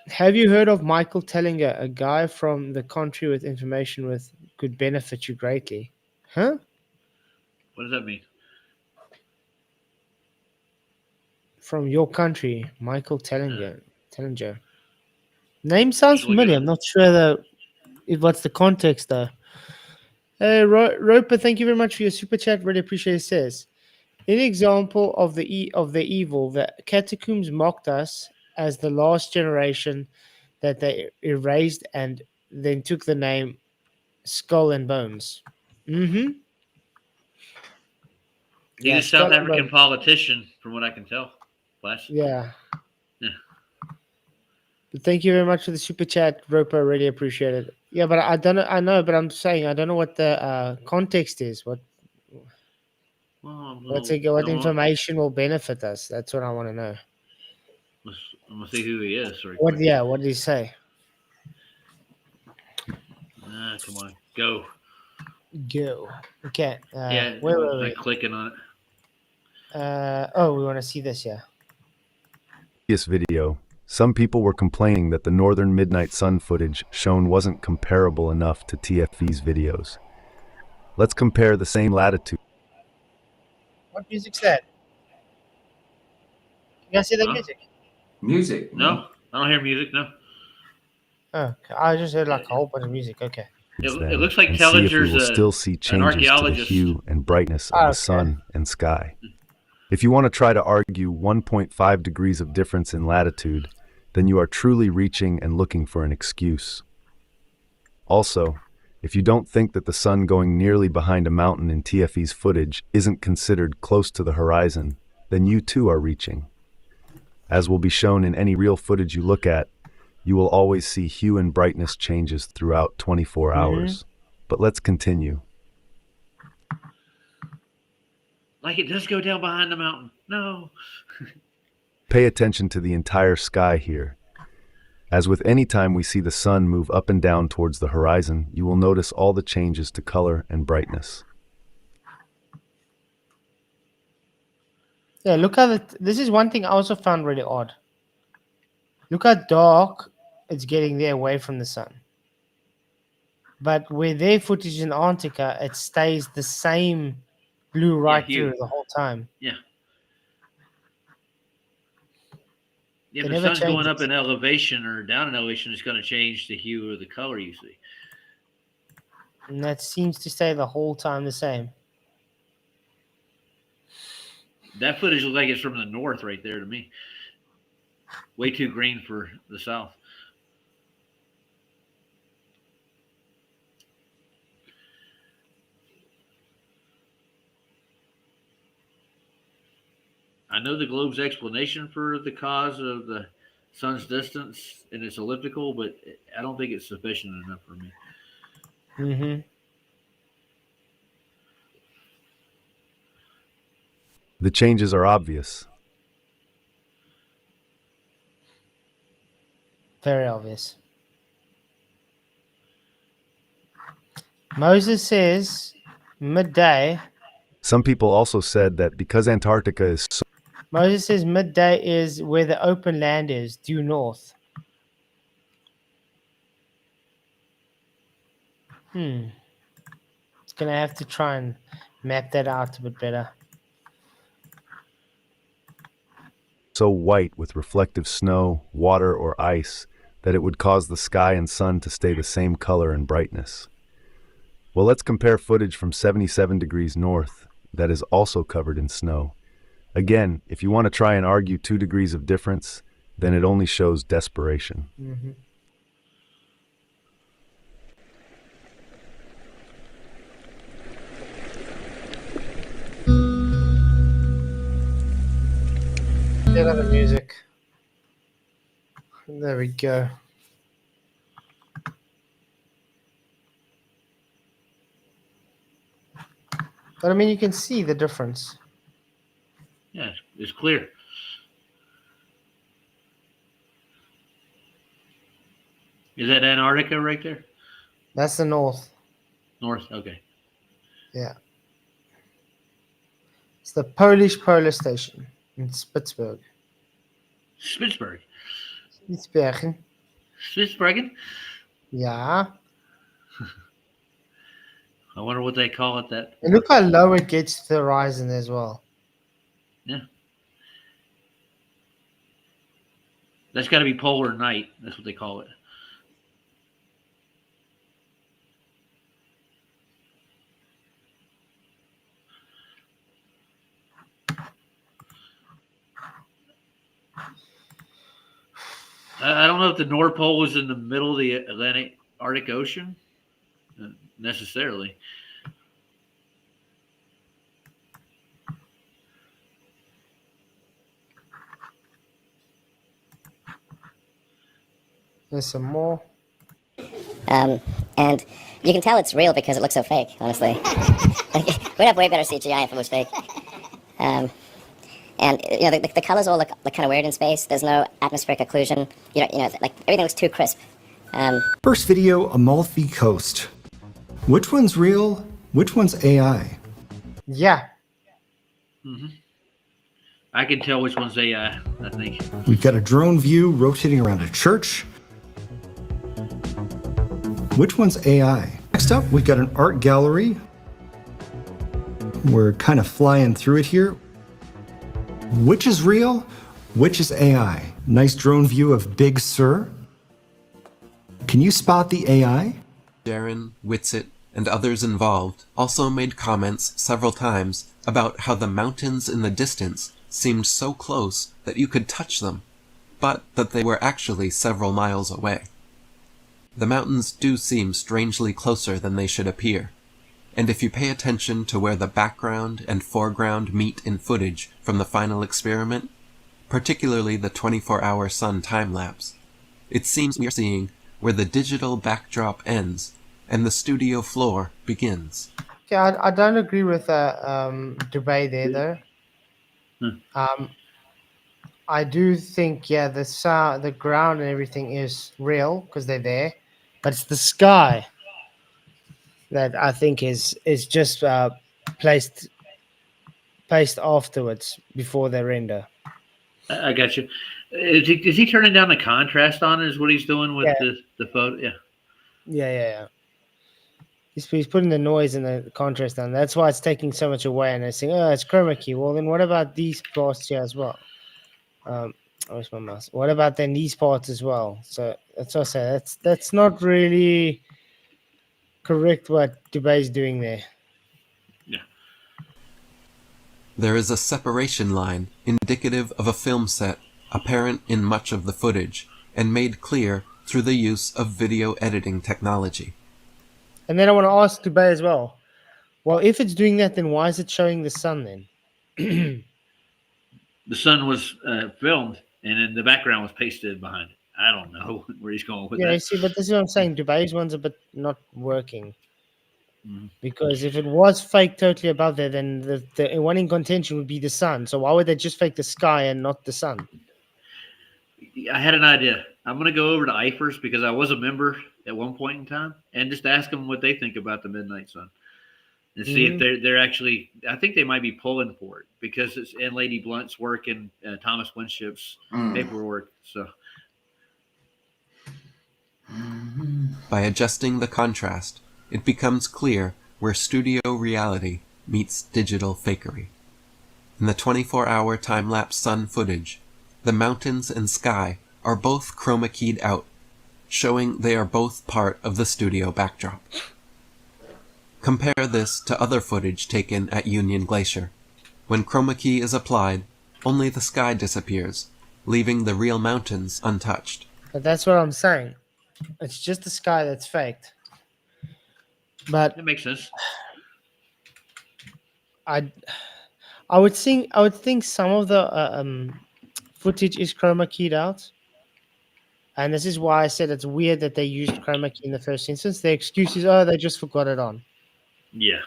Have you heard of Michael Tellinger, a guy from the country with information with could benefit you greatly? Huh?
What does that mean?
From your country, Michael Tellinger. Name sounds familiar. I'm not sure what's the context though. Hey, Roper, thank you very much for your super chat. Really appreciate it. Says, in example of the evil, the catacombs mocked us as the last generation that they erased and then took the name Skull and Bones. Mm-hmm.
He's a South African politician, from what I can tell.
Yeah. But thank you very much for the super chat, Roper. Really appreciate it. Yeah, but I don't know. I know, but I'm saying I don't know what the context is. What information will benefit us? That's what I want to know.
I'm gonna see who he is.
What did he say?
Come on, go.
Okay.
Wait. Clicking on it.
We want to see this. Yeah.
This video, some people were complaining that the Northern Midnight Sun footage shown wasn't comparable enough to TFV's videos. Let's compare the same latitude.
What music's that? You guys see that music?
Music?
No, I don't hear music. No.
Oh, I just heard like a whole bunch of music. Okay.
It looks like
and see if we will
Tellinger's
still see changes to the
archaeologist.
hue and brightness of the sun and sky. If you want to try to argue 1.5 degrees of difference in latitude, then you are truly reaching and looking for an excuse. Also, if you don't think that the sun going nearly behind a mountain in TFE's footage isn't considered close to the horizon, then you too are reaching. As will be shown in any real footage you look at, you will always see hue and brightness changes throughout 24 hours. But let's continue.
Like it does go down behind the mountain. No.
Pay attention to the entire sky here. As with any time we see the sun move up and down towards the horizon, you will notice all the changes to color and brightness.
Yeah, look how this is one thing I also found really odd. Look how dark it's getting there away from the sun. But where their footage in Antarctica, it stays the same blue right through the whole time.
Yeah. Yeah,
It
if the
never
sun's going
changes.
up in elevation or down in elevation, it's going to change the hue or the color you see.
And that seems to stay the whole time the same.
That footage looks like it's from the north right there to me. Way too green for the south. I know the globe's explanation for the cause of the sun's distance and its elliptical, but I don't think it's sufficient enough for me.
Mm-hmm.
The changes are obvious.
Very obvious. Moses says midday.
Some people also said that because Antarctica is so
Moses says midday is where the open land is, due north. It's going to have to try and map that out a bit better.
so white with reflective snow, water, or ice that it would cause the sky and sun to stay the same color and brightness. Well, let's compare footage from 77 degrees north that is also covered in snow. Again, if you want to try and argue 2 degrees of difference, then it only shows desperation.
Mm-hmm. Get out of music. There we go. But I mean, you can see the difference.
Yeah, it's clear. Is that Antarctica right there?
That's the north.
North, okay.
Yeah. It's the Polish polar station in Spitsbergen.
Spitsbergen.
Spitsbergen.
Spitsbergen?
Yeah.
I wonder what they call it that.
And look how low it gets to the horizon as well.
Yeah. That's got to be polar night. That's what they call it. I don't know if the North Pole was in the middle of the Atlantic Arctic Ocean necessarily.
There's some more.
And you can tell it's real because it looks so fake, honestly. We'd have way better CGI if it was fake. And you know, the colors all look kind of weird in space. There's no atmospheric occlusion. You know, like everything looks too crisp.
First video, Amalfi Coast. Which one's real? Which one's AI?
Yeah.
Mm-hmm. I can tell which one's AI, I think.
We've got a drone view rotating around a church. Which one's AI? Next up, we've got an art gallery. We're kind of flying through it here. Which is real? Which is AI? Nice drone view of Big Sur. Can you spot the AI?
Darren, Whitsitt, and others involved also made comments several times about how the mountains in the distance seemed so close that you could touch them. but that they were actually several miles away. The mountains do seem strangely closer than they should appear, and if you pay attention to where the background and foreground meet in footage from the final experiment, particularly the 24-hour sun time-lapse, it seems we are seeing where the digital backdrop ends and the studio floor begins.
Yeah, I don't agree with debate there, though. I do think, yeah, the ground and everything is real because they're there, but it's the sky that I think is just placed afterwards before they render.
I got you. Is he turning down the contrast on it? Is what he's doing with the photo? Yeah.
Yeah. He's putting the noise and the contrast down. That's why it's taking so much away. And they're saying, oh, it's chroma key. Well, then what about these parts here as well? Where's my mouse? What about then these parts as well? So that's also that's not really correct what Dubai's doing there.
Yeah.
There is a separation line indicative of a film set apparent in much of the footage and made clear through the use of video editing technology.
And then I want to ask Dubai as well. Well, if it's doing that, then why is it showing the sun then?
The sun was filmed, and then the background was pasted behind it. I don't know where he's going with that.
Yeah, you see, but this is what I'm saying. Dubai's one's a bit not working. Because if it was fake totally above there, then the one in contention would be the sun. So why would they just fake the sky and not the sun?
I had an idea. I'm going to go over to IFRS because I was a member at one point in time and just ask them what they think about the midnight sun and see if they're actually, I think they might be pulling for it because it's in Lady Blunt's work and Thomas Winship's paperwork. So
by adjusting the contrast, it becomes clear where studio reality meets digital fakery. In the 24-hour time-lapse sun footage, the mountains and sky are both chroma keyed out, showing they are both part of the studio backdrop. Compare this to other footage taken at Union Glacier. When chroma key is applied, only the sky disappears, leaving the real mountains untouched.
But that's what I'm saying. It's just the sky that's faked. But
that makes sense.
I would think some of the footage is chroma keyed out, and this is why I said it's weird that they used chroma key in the first instance. The excuse is, oh, they just forgot it on.
Yeah.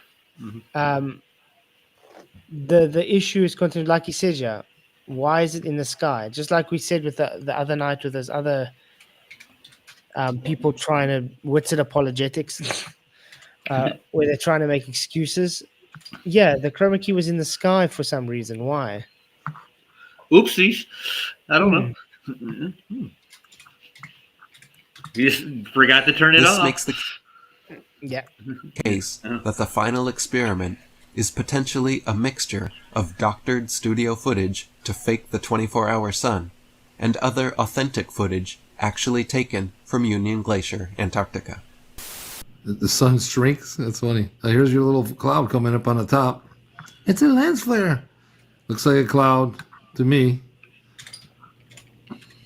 The issue is continued, like you said, yeah. Why is it in the sky? Just like we said with the other night with those other people trying to what's it apologetics. Where they're trying to make excuses. Yeah, the chroma key was in the sky for some reason. Why?
Oopsies. I don't know. You just forgot to turn it off.
This makes the case that the final experiment is potentially a mixture of doctored studio footage to fake the 24-hour sun and other authentic footage actually taken from Union Glacier, Antarctica.
The sun shrinks. That's funny. Here's your little cloud coming up on the top. It's a lens flare. Looks like a cloud to me.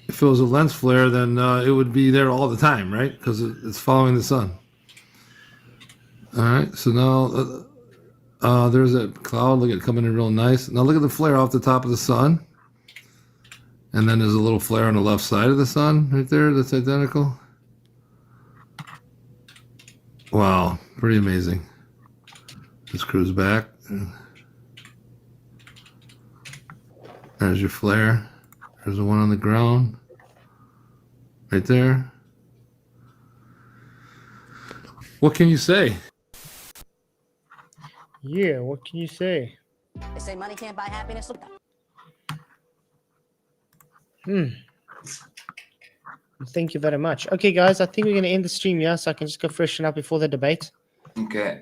If it was a lens flare, then it would be there all the time, right? Because it's following the sun. All right. So now there's a cloud. Look at it coming in real nice. Now look at the flare off the top of the sun. And then there's a little flare on the left side of the sun right there that's identical. Wow, pretty amazing. Just cruise back. There's your flare. There's the one on the ground. Right there. What can you say?
Yeah, what can you say?
They say money can't buy happiness. Look.
Thank you very much. Okay, guys, I think we're going to end the stream here, so I can just go freshen up before the debate.
Okay.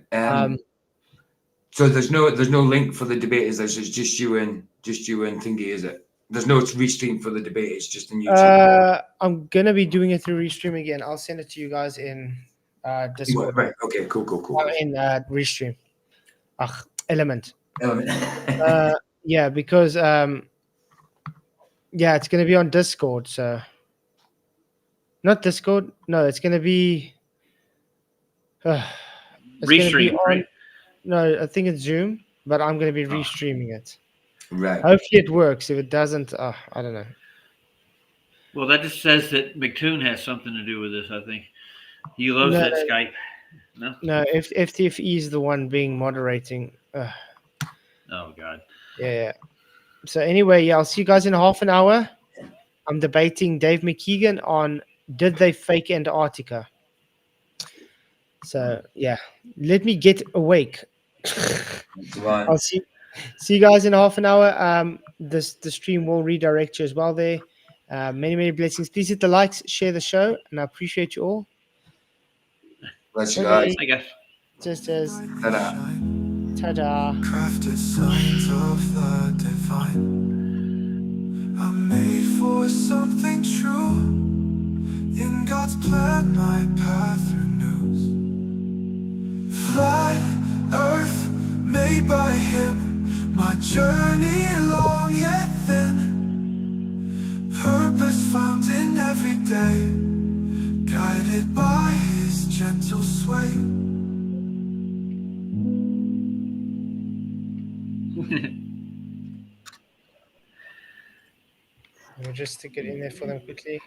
So there's no link for the debate. Is there? It's just you and Thingy, is it? There's no restream for the debate. It's just in YouTube.
I'm gonna be doing it through restream again. I'll send it to you guys in Discord.
Right. Okay. Cool.
In restream. Element. Yeah, because Yeah, it's going to be on Discord. So, not Discord. No, it's going to be. It's going to be
Restream,
on.
right?
No, I think it's Zoom, but I'm going to be restreaming it.
Right.
Hopefully, it works. If it doesn't, I don't know.
Well, that just says that McToon has something to do with this. I think he loves
No,
that
no.
Skype. No.
No, if FTFE is the one being moderating.
Oh God.
Yeah. So anyway, yeah, I'll see you guys in half an hour. I'm debating Dave McKeegan on did they fake Antarctica. So yeah, let me get awake. I'll see you guys in half an hour. The stream will redirect you as well there. Many blessings. Please hit the likes, share the show, and I appreciate you all.
Bless you guys.
I guess.
Just as
Ta-da.
Ta-da.
Crafted signs of the divine. I'm made for something true. In God's plan, my path renews. Flat earth made by Him. My journey long yet thin. Purpose found in every day. Guided by His gentle sway.
Let me just stick it in there for them quickly.